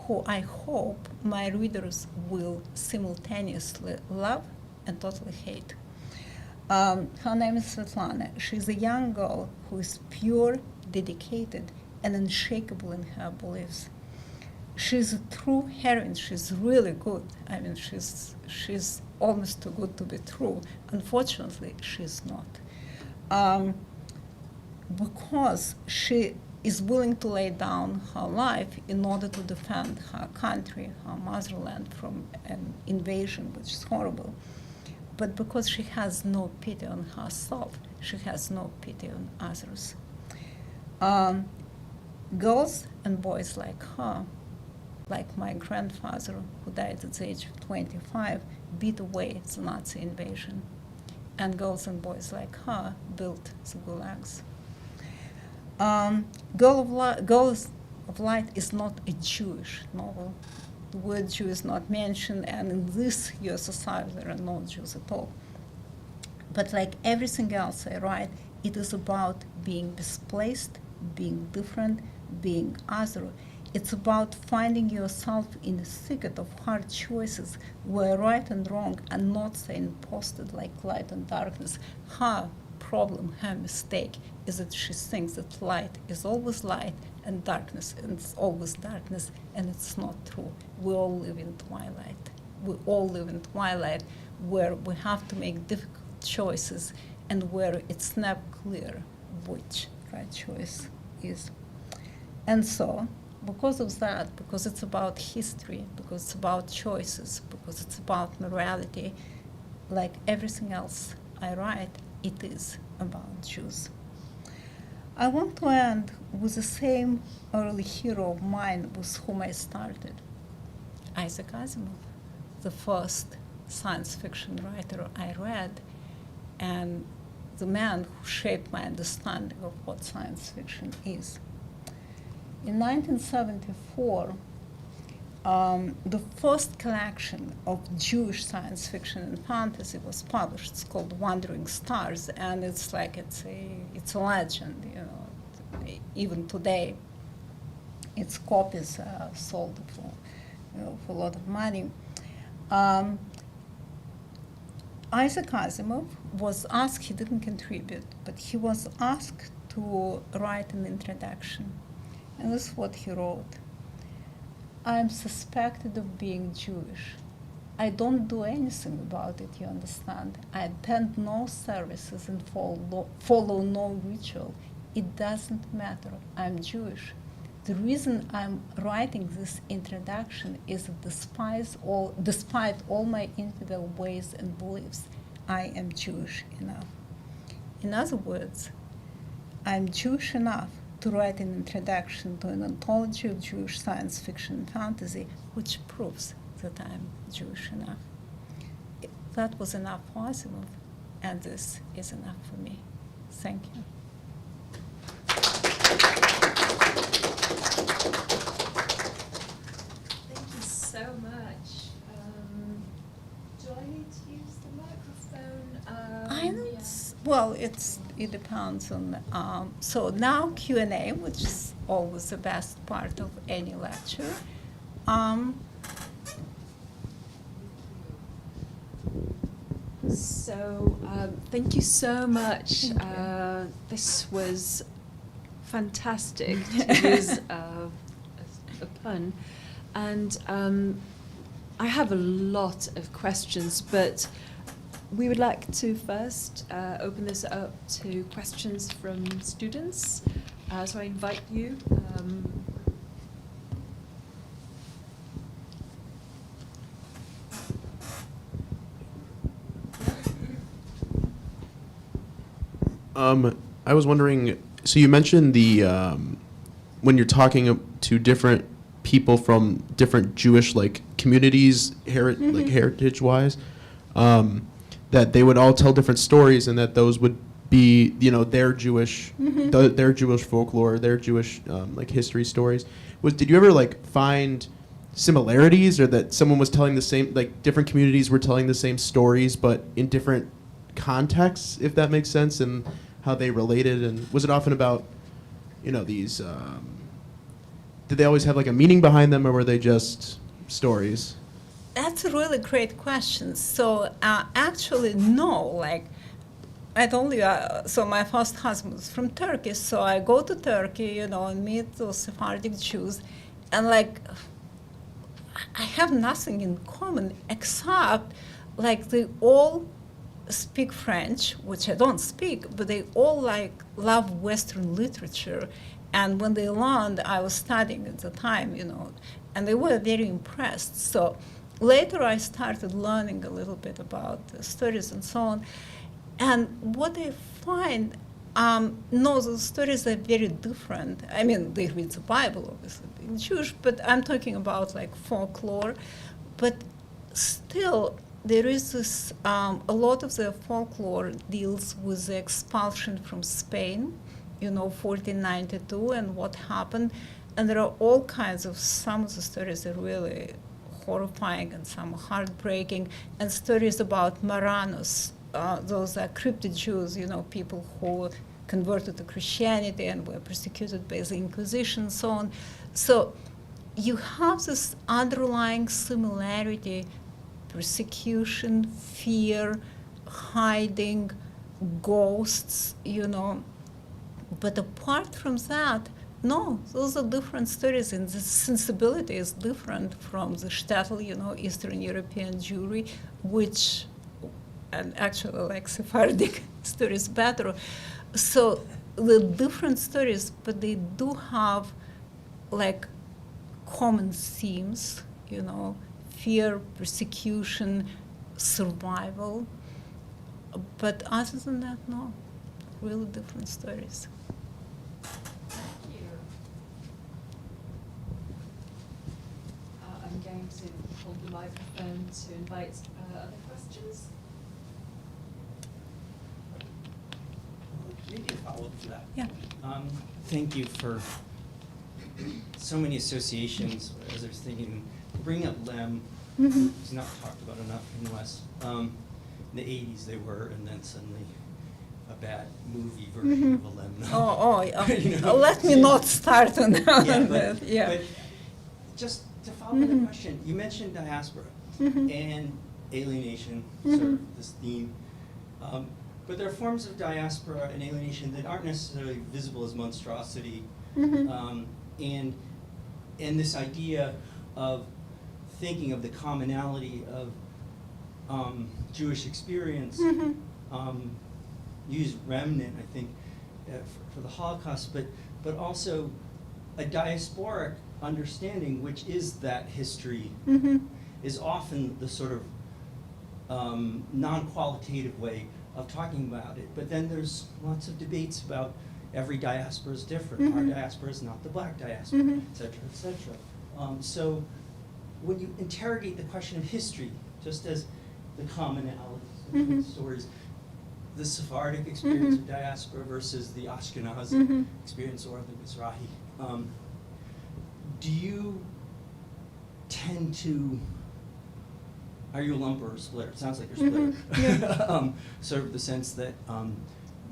who I hope my readers will simultaneously love and totally hate. Her name is Svetlana. She's a young girl who is pure, dedicated, and unshakable in her beliefs. She's a true heroine. She's really good. I mean, she's almost too good to be true. Unfortunately, she's not. Because she is willing to lay down her life in order to defend her country, her motherland, from an invasion, which is horrible. But because she has no pity on herself, she has no pity on others. Girls and boys like her, like my grandfather, who died at the age of 25, beat away the Nazi invasion. And girls and boys like her built the gulags. Girls of Light is not a Jewish novel. The word Jew is not mentioned, and in this USSR there are no Jews at all. But like everything else I write, it is about being displaced, being different, being other. It's about finding yourself in the thicket of hard choices where right and wrong are not signposted like light and darkness. Her problem, her mistake, is that she thinks that light is always light and darkness, and it's always darkness, and it's not true. We all live in twilight. We all live in twilight where we have to make difficult choices and where it's not clear which right choice is. And so, because of that, because it's about history, because it's about choices, because it's about morality, like everything else I write, it is about Jews. I want to end with the same early hero of mine with whom I started, Isaac Asimov, the first science fiction writer I read, and the man who shaped my understanding of what science fiction is. In 1974, the first collection of Jewish science fiction and fantasy was published. It's called Wandering Stars, and it's a legend. You know, even today, its copies are sold for a lot of money. Isaac Asimov was asked. He didn't contribute, but he was asked to write an introduction, and this is what he wrote. I am suspected of being Jewish. I don't do anything about it, you understand. I attend no services and follow no ritual. It doesn't matter. I'm Jewish. The reason I'm writing this introduction is that despite all my infidel ways and beliefs, I am Jewish enough. In other words, I'm Jewish enough to write an introduction to an anthology of Jewish science fiction and fantasy, which proves that I'm Jewish enough. That was enough for Asimov, and this is enough for me. Thank you. Thank you so much. Do I need to use the microphone? I don't. Well, it depends on. So now Q&A, which is always the best part of any lecture. So thank you so much. Thank you. This was fantastic, to use a pun. And I have a lot of questions, but we would like to first open this up to questions from students. So I invite you. I was wondering, so you mentioned the when you're talking to different people from different Jewish communities, like heritage-wise, that they would all tell different stories, and that those would be their Jewish their Jewish folklore, their Jewish history stories. Did you ever find similarities, or that someone was telling the same, different communities were telling the same stories but in different contexts, if that makes sense, and how they related? And was it often about these did they always have a meaning behind them, or were they just stories? That's a really great question. So actually, no. I told you, so my first husband was from Turkey, so I go to Turkey, and meet those Sephardic Jews, and I have nothing in common except they all speak French, which I don't speak, but they all love Western literature. And when they learned, I was studying at the time, and they were very impressed. So later I started learning a little bit about the stories and so on. And what I find, no, the stories are very different. I mean, they read the Bible, obviously, being Jewish, but I'm talking about folklore. But still, there is this, a lot of the folklore deals with the expulsion from Spain, 1492, and what happened. And there are all kinds of, some of the stories are really horrifying and some heartbreaking, and stories about Marranos, those are cryptid Jews, people who converted to Christianity and were persecuted by the Inquisition and so on. So you have this underlying similarity, persecution, fear, hiding, ghosts, But apart from that, no, those are different stories, and the sensibility is different from the shtetl, Eastern European Jewry, which, and actually like Sephardic stories better. So the different stories, but they do have like common themes, fear, persecution, survival. But other than that, no, really different stories. I'm going to hold the microphone to invite other questions. Maybe a follow-up to that. Yeah. Thank you for so many associations. As I was thinking, bring up Lem, Mm-hmm. who's not talked about enough in the West. In the 80s they were, and then suddenly a bad movie version of a Lem novel. Let me not start on that. But just to follow the question, you mentioned diaspora and alienation, sort of this theme. But there are forms of diaspora and alienation that aren't necessarily visible as monstrosity. And this idea of thinking of the commonality of Jewish experience, use remnant, I think, for the Holocaust, but also a diasporic understanding, which is that history, is often the sort of non-qualitative way of talking about it. But then there's lots of debates about every diaspora is different. Our diaspora is not the black diaspora, et cetera, et cetera. So when you interrogate the question of history, just as the commonalities between stories, the Sephardic experience of diaspora versus the Ashkenazi experience or the Mizrahi, do you tend to, are you a lumper or a splitter? It sounds like you're a splitter. Sort of the sense that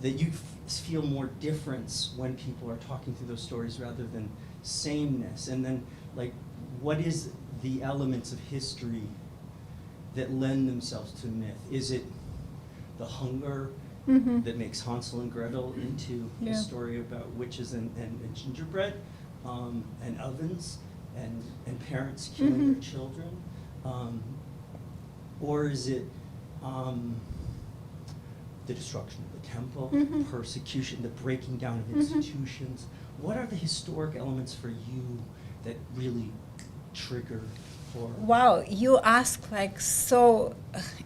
that you feel more difference when people are talking through those stories rather than sameness. And then, like, what is the elements of history that lend themselves to myth? Is it the hunger that makes Hansel and Gretel into a story about witches and gingerbread, and ovens, and parents killing their children? Or is it the destruction of the temple, persecution, the breaking down of institutions? What are the historic elements for you that really trigger horror? Wow, you ask like so,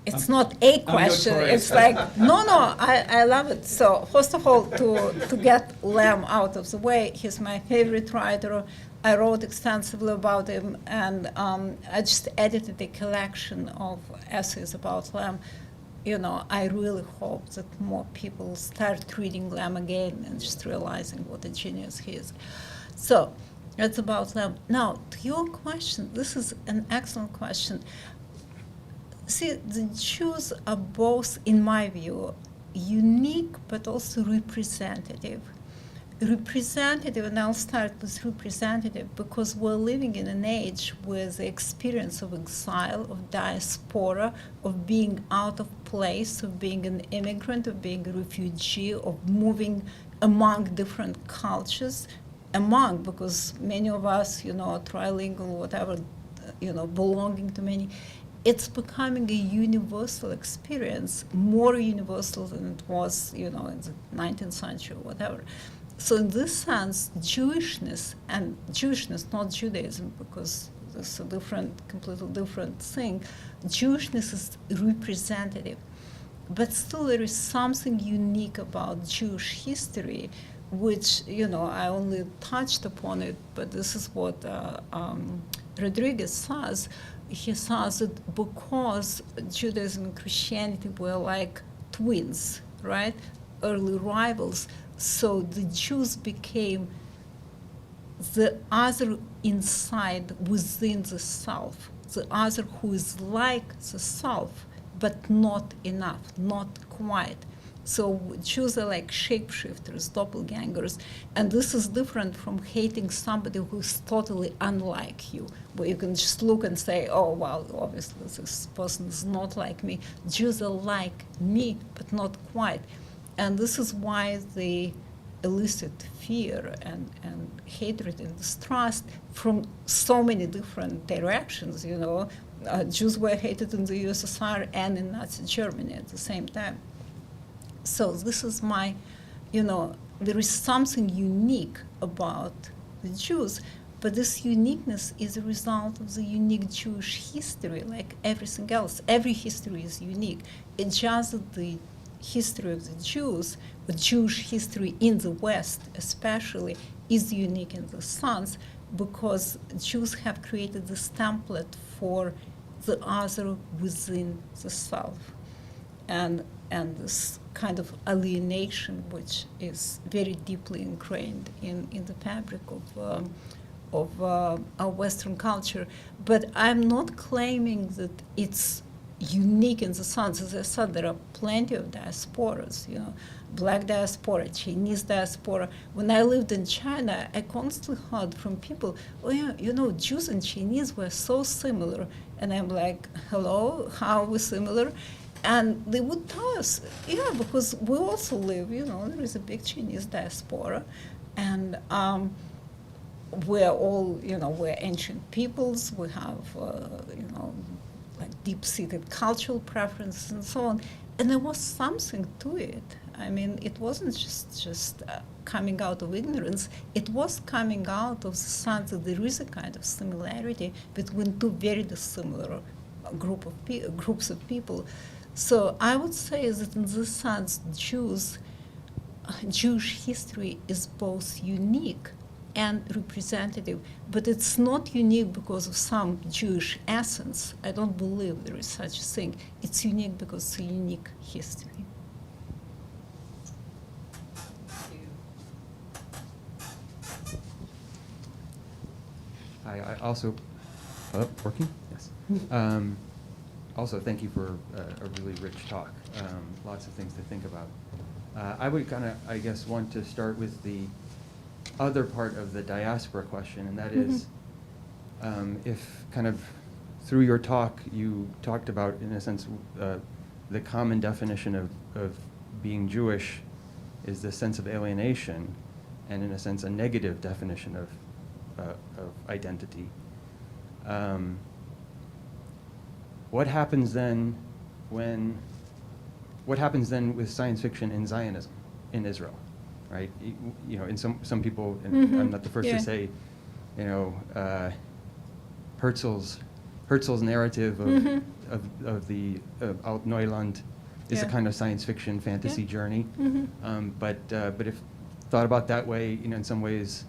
it's not a question, it's like, no, I love it. So first of all, to get Lem out of the way, he's my favorite writer. I wrote extensively about him, and I just edited a collection of essays about Lem. I really hope that more people start reading Lem again and just realizing what a genius he is. So that's about Lem. Now, to your question, this is an excellent question. See, the Jews are both, in my view, unique but also representative. Representative, and I'll start with representative, because we're living in an age where the experience of exile, of diaspora, of being out of place, of being an immigrant, of being a refugee, of moving among different cultures, because many of us, are trilingual, whatever, belonging to many, it's becoming a universal experience, more universal than it was, in the 19th century or whatever. So in this sense, Jewishness, not Judaism, because it's a completely different thing, Jewishness is representative. But still there is something unique about Jewish history, which, I only touched upon it, but this is what Rodriguez says. He says that because Judaism and Christianity were like twins, right? Early rivals. So the Jews became the other inside, within the self. The other who is like the self but not enough, not quite. So Jews are like shapeshifters, doppelgangers, and this is different from hating somebody who's totally unlike you, where you can just look and say, oh, well, obviously this person is not like me. Jews are like me, but not quite. And this is why they elicit fear and hatred and distrust from so many different directions, you know. Jews were hated in the USSR and in Nazi Germany at the same time. So this is my, you know, there is something unique about the Jews, but this uniqueness is a result of the unique Jewish history, like everything else. Every history is unique. It's just that the history of the Jews, the Jewish history in the West especially, is unique in the sense because Jews have created this template for the other within the self. And this kind of alienation, which is very deeply ingrained in the fabric of our Western culture. But I'm not claiming that it's unique in the sense, as I said, there are plenty of diasporas, you know, black diaspora, Chinese diaspora. When I lived in China, I constantly heard from people, oh yeah, you know, Jews and Chinese were so similar. And I'm like, hello, how are we similar? And they would tell us, yeah, because we also live, you know, there is a big Chinese diaspora, and we're all, you know, we're ancient peoples, we have, you know, like deep-seated cultural preferences and so on. And there was something to it. I mean, it wasn't just coming out of ignorance, it was coming out of the sense that there is a kind of similarity between two very dissimilar groups of people. So I would say that in this sense, Jewish history is both unique and representative, but it's not unique because of some Jewish essence. I don't believe there is such a thing. It's unique because it's a unique history. I also, working? Yes. Also, thank you for a really rich talk. Lots of things to think about. I would kind of, I guess, want to start with the other part of the diaspora question, and that is, if kind of through your talk you talked about, in a sense, the common definition of being Jewish is the sense of alienation, and in a sense a negative definition of identity. What happens then with science fiction in Zionism in Israel, right? You know, in some people, and I'm not the first to say, you know, Herzl's narrative of the Alt Neuland is a kind of science fiction fantasy journey. But if thought about that way, you know, in some ways,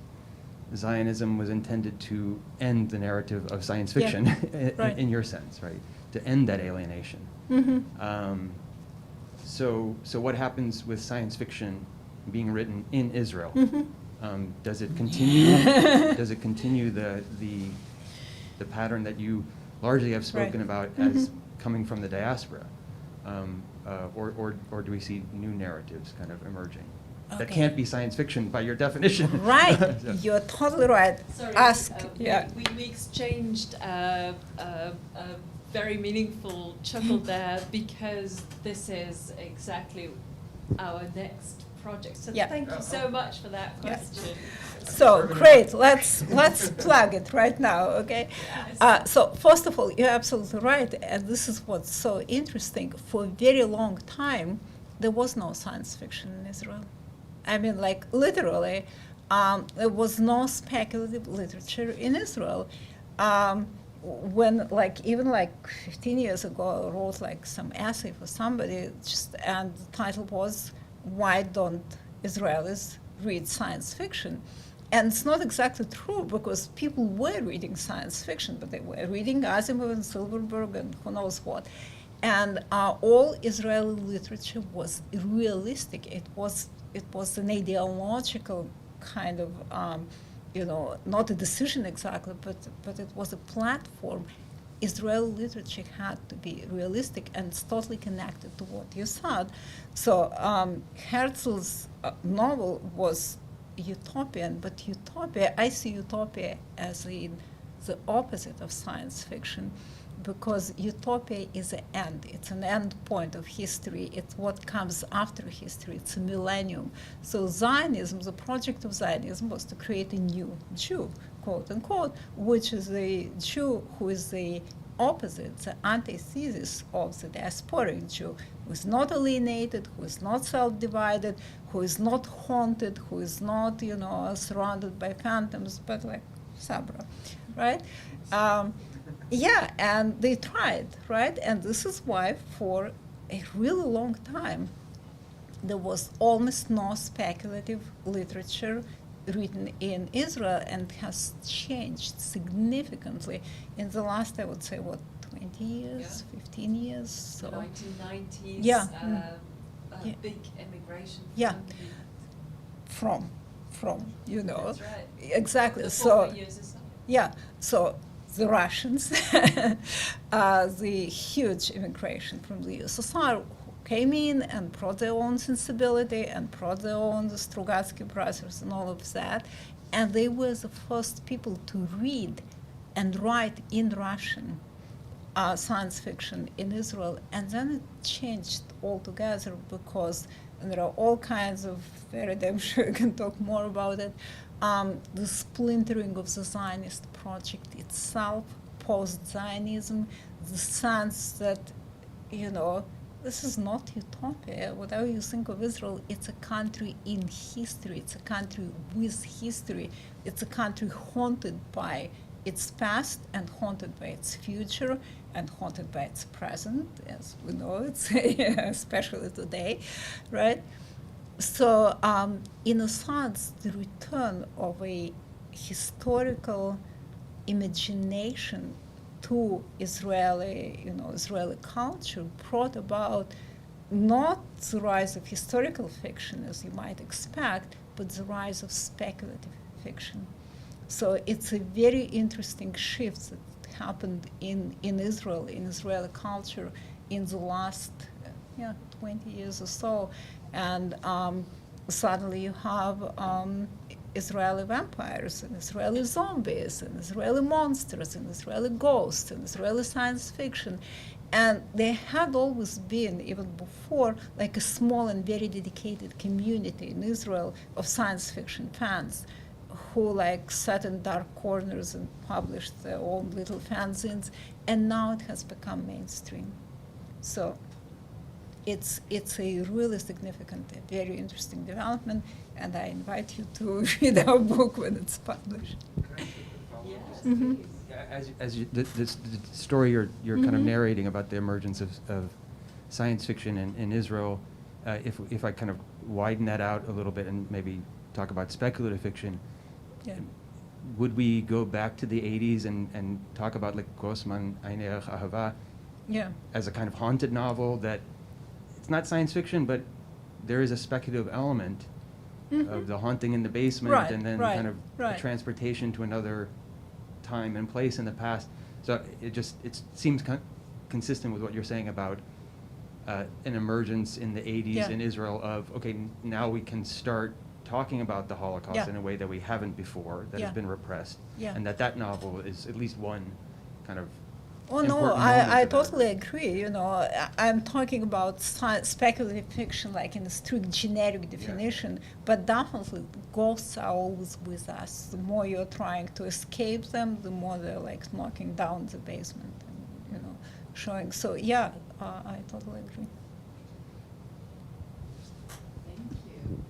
Zionism was intended to end the narrative of science fiction, in your sense, right? To end that alienation. So what happens with science fiction being written in Israel? Does it continue? Does it continue the pattern that you largely have spoken about as coming from the diaspora, or do we see new narratives kind of emerging? Okay. That can't be science fiction by your definition. Right, you're totally right. Sorry, we exchanged a very meaningful chuckle there because this is exactly our next project. So thank you so much for that question. So great, let's plug it right now, okay? So first of all, you're absolutely right, and this is what's so interesting. For a very long time, there was no science fiction in Israel. I mean, like, literally, there was no speculative literature in Israel. When, like, even like 15 years ago, I wrote like some essay for somebody, and the title was, "Why Don't Israelis Read Science Fiction?" And it's not exactly true, because people were reading science fiction, but they were reading Asimov and Silverberg and who knows what. And all Israeli literature was realistic. It was an ideological kind of, you know, not a decision exactly, but it was a platform. Israeli literature had to be realistic, and it's totally connected to what you said. So Herzl's novel was utopian, but utopia, I see utopia as the opposite of science fiction, because utopia is an end. It's an end point of history. It's what comes after history. It's a millennium. So Zionism, the project of Zionism, was to create a new Jew, quote unquote, which is a Jew who is the opposite, the antithesis of the diasporic Jew, who is not alienated, who is not self-divided, who is not haunted, who is not, surrounded by phantoms, but like Sabra, right? Yeah, and they tried, right? And this is why for a really long time there was almost no speculative literature written in Israel, and has changed significantly in the last, I would say, 20 years, 15 years? So. The 1990s, Yeah. a big immigration. Yeah. From, That's right. Exactly. The So. former USSR. Yeah, so the Russians, the huge immigration from the USSR who came in and brought their own sensibility and brought their own Strugatsky brothers and all of that, and they were the first people to read and write in Russian science fiction in Israel, and then it changed altogether because, and there are all kinds of, I'm sure you can talk more about it, the splintering of the Zionist project itself, post-Zionism, the sense that, this is not utopia. Whatever you think of Israel, it's a country in history. It's a country with history. It's a country haunted by its past and haunted by its future and haunted by its present, as we know, it's especially today, right? So, in a sense, the return of a historical imagination to Israeli culture brought about not the rise of historical fiction, as you might expect, but the rise of speculative fiction. So it's a very interesting shift that happened in Israel, in Israeli culture, in the last 20 years or so. And suddenly you have Israeli vampires and Israeli zombies and Israeli monsters and Israeli ghosts and Israeli science fiction. And there had always been, even before, like a small and very dedicated community in Israel of science fiction fans who like sat in dark corners and published their own little fanzines, and now it has become mainstream. So it's a really significant, very interesting development, and I invite you to read our book when it's published. Yes, Mhm. please. The story you're kind of narrating about the emergence of science fiction in Israel, if I kind of widen that out a little bit and maybe talk about speculative fiction, Yeah. would we go back to the 80s and talk about like Grossman, Eine Ahava, Yeah. as a kind of haunted novel that it's not science fiction, but there is a speculative element of the haunting in the basement, Right, and then right, kind of right. a transportation to another time and place in the past. So it seems consistent with what you're saying about an emergence in the 80s Yeah. in Israel of, okay, now we can start talking about the Holocaust Yeah. in a way that we haven't before, that Yeah. has been repressed. Yeah. And that novel is at least one kind of Oh no, important moment I of that. totally agree. I'm talking about speculative fiction, like in a strict generic definition. But definitely, ghosts are always with us. The more you're trying to escape them, the more they're like knocking down the basement and showing. So yeah, I totally agree. Thank you.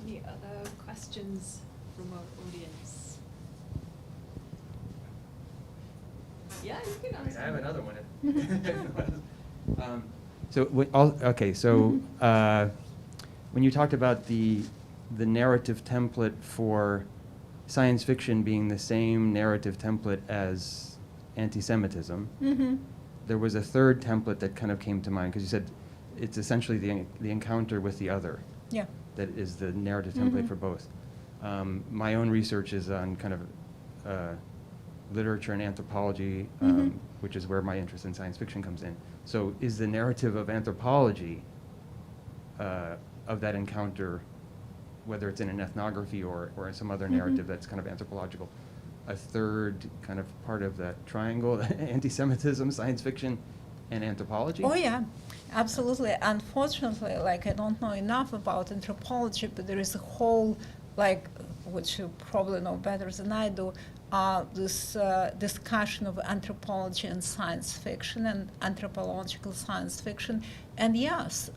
Any other questions from our audience? Yeah, you can answer. I have another one. When you talked about the narrative template for science fiction being the same narrative template as anti-Semitism, Mm-hmm. there was a third template that kind of came to mind, because you said it's essentially the encounter with the other Yeah. that is the narrative template Mhm. for both. My own research is on kind of literature and anthropology, which is where my interest in science fiction comes in. So is the narrative of anthropology of that encounter, whether it's in an ethnography or some other narrative that's kind of anthropological, a third kind of part of that triangle, anti-Semitism, science fiction, and anthropology? Oh yeah, absolutely. Unfortunately, like I don't know enough about anthropology, but there is a whole, like, which you probably know better than I do, this discussion of anthropology and science fiction and anthropological science fiction. And yes,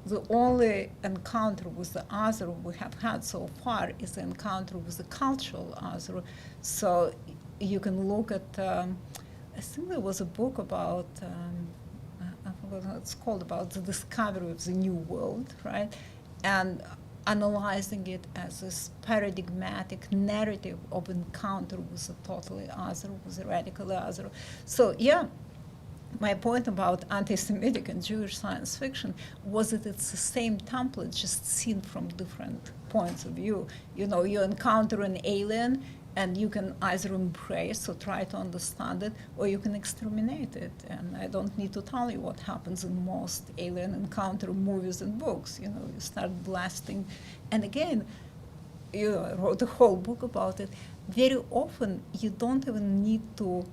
the only encounter with the other we have had so far is the encounter with the cultural other. So you can look at, I think there was a book about, I forgot what it's called, about the discovery of the New World, right? And analyzing it as this paradigmatic narrative of encounter with the totally other, with the radically other. So yeah, my point about anti-Semitic and Jewish science fiction was that it's the same template, just seen from different points of view. You know, you encounter an alien, and you can either embrace or try to understand it, or you can exterminate it. And I don't need to tell you what happens in most alien encounter movies and books. You know, you start blasting. And again, you know, I wrote a whole book about it. Very often, you don't even need to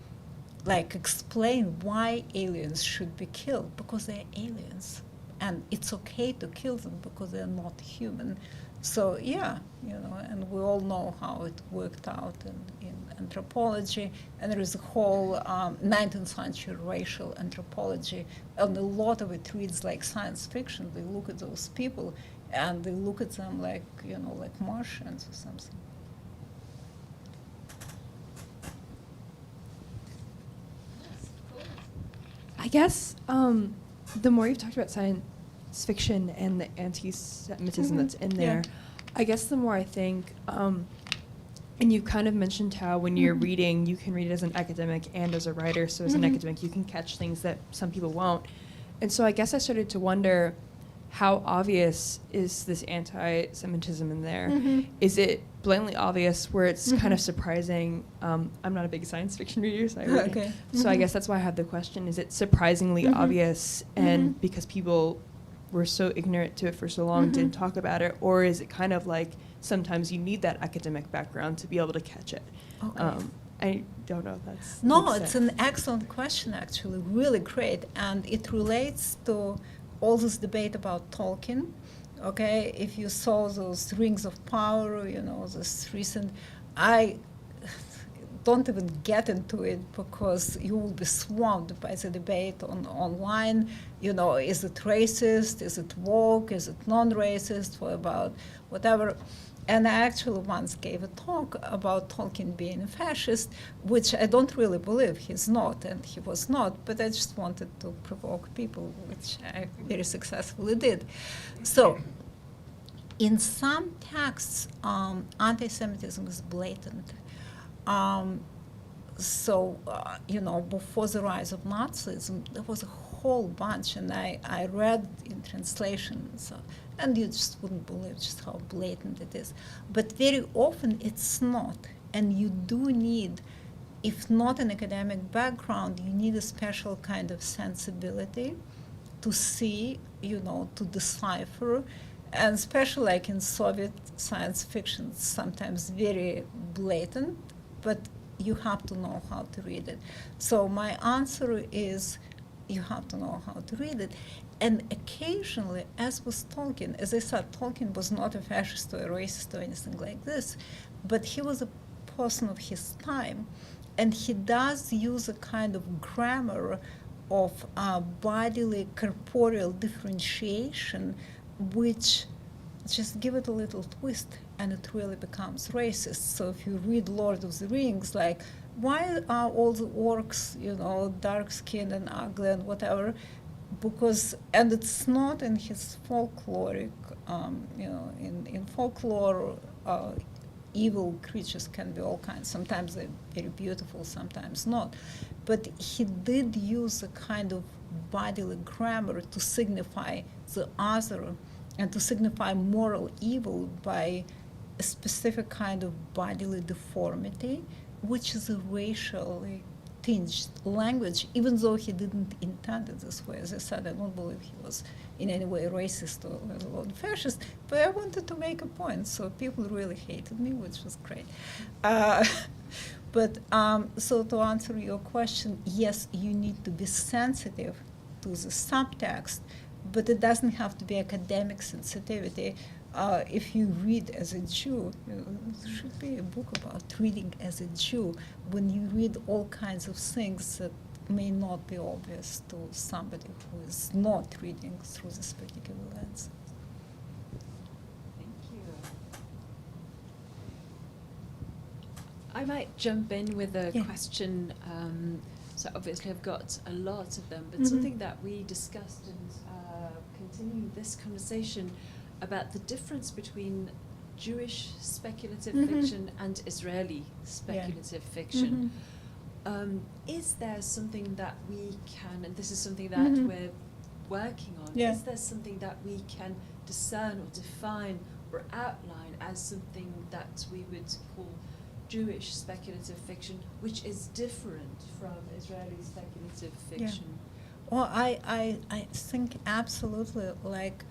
like explain why aliens should be killed, because they're aliens. And it's okay to kill them because they're not human. So yeah, you know, and we all know how it worked out in anthropology, and there is a whole 19th century racial anthropology, and a lot of it reads like science fiction. They look at those people, and they look at them like, you know, like Martians or something. I guess the more you've talked about science fiction and the anti-Semitism that's in there, I guess the more I think, and you kind of mentioned how when you're reading, you can read it as an academic and as a writer. So as an academic, you can catch things that some people won't. And so I guess I started to wonder, how obvious is this anti-Semitism in there? Is it blatantly obvious where it's kind of surprising? I'm not a big science fiction reader, so I guess that's why I have the question. Is it surprisingly obvious, and because people were so ignorant to it for so long, didn't talk about it? Or is it kind of like sometimes you need that academic background to be able to catch it? I don't know if that's... No, it's an excellent question, actually, really great. And it relates to all this debate about Tolkien, okay? If you saw those Rings of Power, you know, this recent, I don't even get into it because you will be swamped by the debate online. You know, is it racist? Is it woke? Is it non-racist? Or about whatever. And I actually once gave a talk about Tolkien being a fascist, which I don't really believe he's not, and he was not, but I just wanted to provoke people, which I very successfully did. So, in some texts, anti-Semitism is blatant. You know, before the rise of Nazism, there was a whole bunch, and I read in translations, and you just wouldn't believe just how blatant it is. But very often it's not, and you do need, if not an academic background, you need a special kind of sensibility to see, you know, to decipher, and especially like in Soviet science fiction, it's sometimes very blatant, but you have to know how to read it. So my answer is, you have to know how to read it. And occasionally, as with Tolkien, as I said, Tolkien was not a fascist or a racist or anything like this, but he was a person of his time, and he does use a kind of grammar of bodily corporeal differentiation, which just give it a little twist, and it really becomes racist. So if you read Lord of the Rings, like, why are all the orcs, you know, dark-skinned and ugly and whatever? Because, and it's not in his folkloric, you know, in folklore, evil creatures can be all kinds. Sometimes they're very beautiful, sometimes not. But he did use a kind of bodily grammar to signify the other and to signify moral evil by a specific kind of bodily deformity, which is a racially tinged language, even though he didn't intend it this way. As I said, I don't believe he was in any way racist or let alone fascist, but I wanted to make a point, so people really hated me, which was great. So to answer your question, yes, you need to be sensitive to the subtext, but it doesn't have to be academic sensitivity. If you read as a Jew, there should be a book about reading as a Jew, when you read all kinds of things that may not be obvious to somebody who is not reading through this particular lens. Thank you. I might jump in with a Yeah. question. So obviously I've got a lot of them, but Mhm. something that we discussed and continue this conversation about the difference between Jewish speculative Mhm. fiction and Israeli speculative fiction. Mhm. Is there something that we can, and this is something that Mhm. we're working on, Yeah. is there something that we can discern or define or outline as something that we would call Jewish speculative fiction, which is different from Israeli speculative fiction? Well, I think absolutely, like,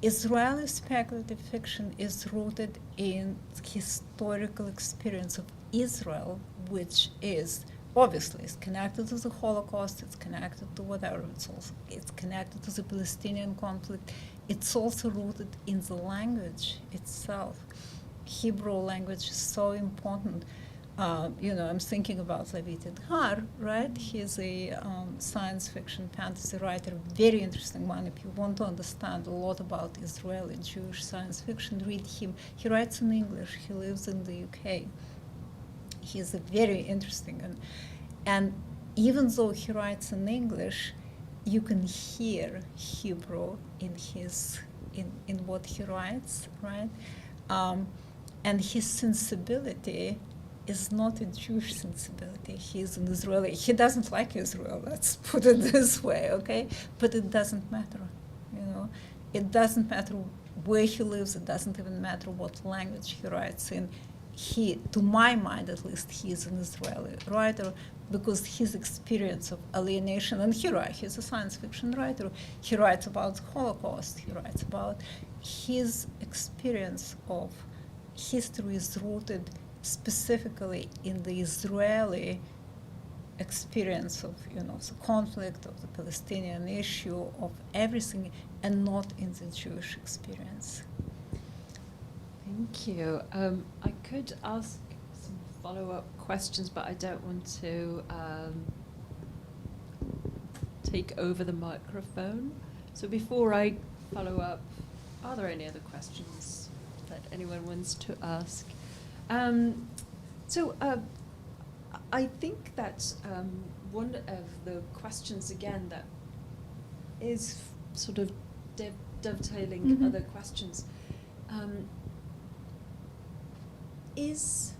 Israeli speculative fiction is rooted in historical experience of Israel, which is obviously is connected to the Holocaust, it's connected to whatever, it's connected to the Palestinian conflict. It's also rooted in the language itself. Hebrew language is so important. I'm thinking about David Edgar, right? He's a science fiction fantasy writer, very interesting one. If you want to understand a lot about Israeli Jewish science fiction, read him. He writes in English. He lives in the UK. He's a very interesting, and even though he writes in English, you can hear Hebrew in what he writes, right? And his sensibility is not a Jewish sensibility. He's an Israeli. He doesn't like Israel, let's put it this way, okay? But it doesn't matter, It doesn't matter where he lives. It doesn't even matter what language he writes in. To my mind at least, he is an Israeli writer because his experience of alienation, and he's a science fiction writer. He writes about the Holocaust. He writes about his experience of history is rooted specifically in the Israeli experience of, the conflict, of the Palestinian issue, of everything, and not in the Jewish experience. Thank you. I could ask some follow-up questions, but I don't want to take over the microphone. So before I follow up, are there any other questions that anyone wants to ask? I think that one of the questions, again, that is sort of dovetailing Mhm. other questions, is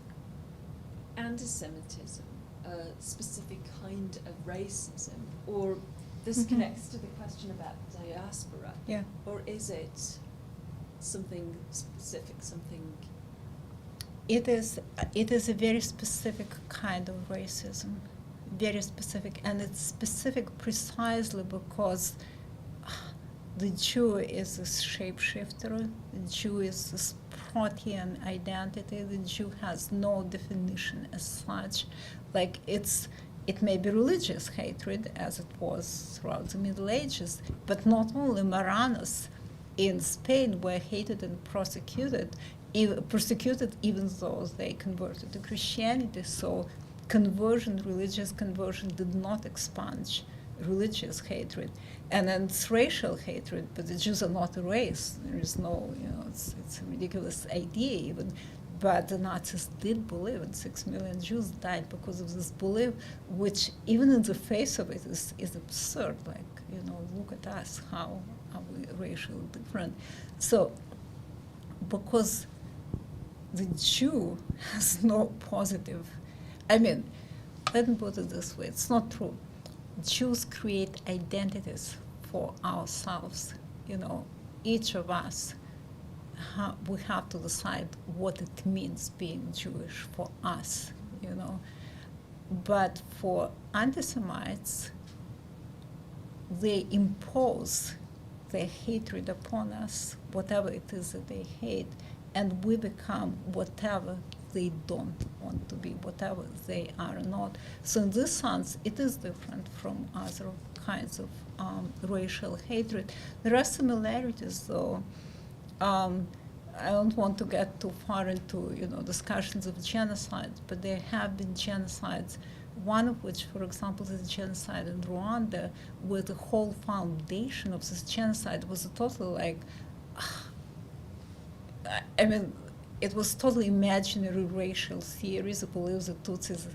anti-Semitism a specific kind of racism, or this Mhm. connects to the question about diaspora, Yeah. or is it something specific, something? It is a very specific kind of racism, very specific, and it's specific precisely because the Jew is a shapeshifter. The Jew is this protean identity. The Jew has no definition as such. Like it may be religious hatred, as it was throughout the Middle Ages, but not only. Marranos in Spain were hated and persecuted even though they converted to Christianity. So religious conversion did not expunge religious hatred. And then it's racial hatred, but the Jews are not a race. There is no, it's a ridiculous idea even. But the Nazis did believe, and 6 million Jews died because of this belief, which even in the face of it is absurd. Like, look at us, how are we racially different? So, because the Jew has no positive, let me put it this way, it's not true. Jews create identities for ourselves. Each of us, we have to decide what it means being Jewish for us, you know. But for anti-Semites, they impose their hatred upon us, whatever it is that they hate, and we become whatever they don't want to be, whatever they are not. So in this sense, it is different from other kinds of racial hatred. There are similarities, though. I don't want to get too far into, you know, discussions of genocide, but there have been genocides, one of which, for example, is the genocide in Rwanda, where the whole foundation of this genocide was a totally like, I mean, it was totally imaginary racial theories. The belief the Tutsis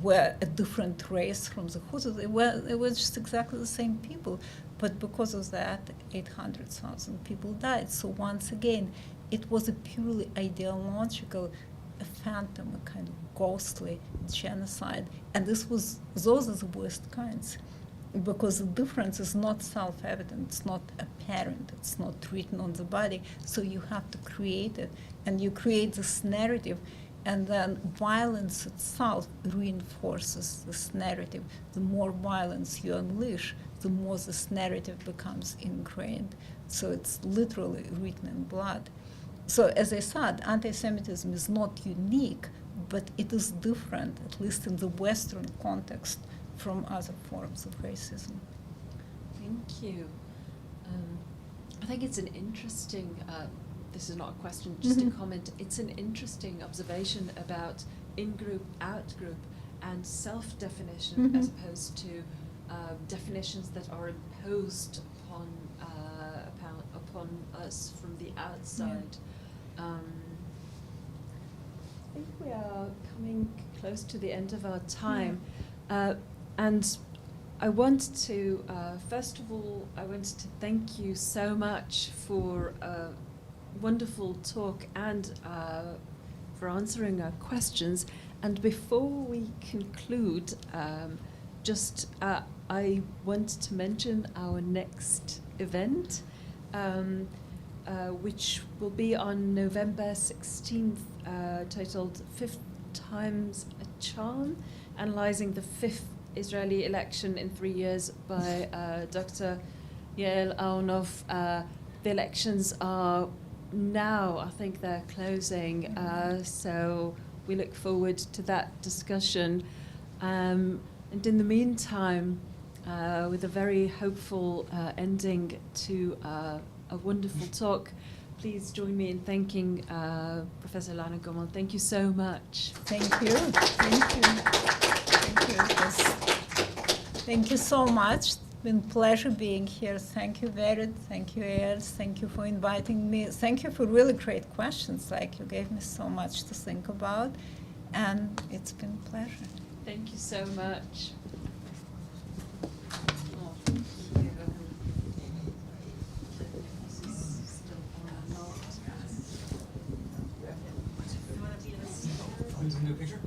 were a different race from the Hutus. They were just exactly the same people. But because of that, 800,000 people died. So once again, it was a purely ideological, a phantom, a kind of ghostly genocide. And those are the worst kinds, because the difference is not self-evident, it's not apparent, it's not written on the body, so you have to create it. And you create this narrative, and then violence itself reinforces this narrative. The more violence you unleash, the more this narrative becomes ingrained. So it's literally written in blood. So as I said, anti-Semitism is not unique, but it is different, at least in the Western context, from other forms of racism. Thank you. I think it's an interesting, this is not a question, just a comment. It's an interesting observation about in-group, out-group, and self-definition as opposed to definitions that are imposed upon us from the outside. I think we are coming close to the end of our time. And I want to, first of all, I wanted to thank you so much for a wonderful talk and for answering our questions. And before we conclude, I want to mention our next event, which will be on November 16th, titled Fifth Time's a Charm, analyzing the fifth Israeli election in 3 years by Dr. Yael Aonov. The elections are now, I think they're closing, so we look forward to that discussion. And in the meantime, with a very hopeful ending to a wonderful talk, please join me in thanking Professor Elana Gomel. Thank you so much. Thank you. Thank you. Thank you. Thank you so much. It's been a pleasure being here. Thank you, Vered. Thank you, Els. Thank you for inviting me. Thank you for really great questions. Like, you gave me so much to think about, and it's been a pleasure. Thank you so much. Want to do a picture?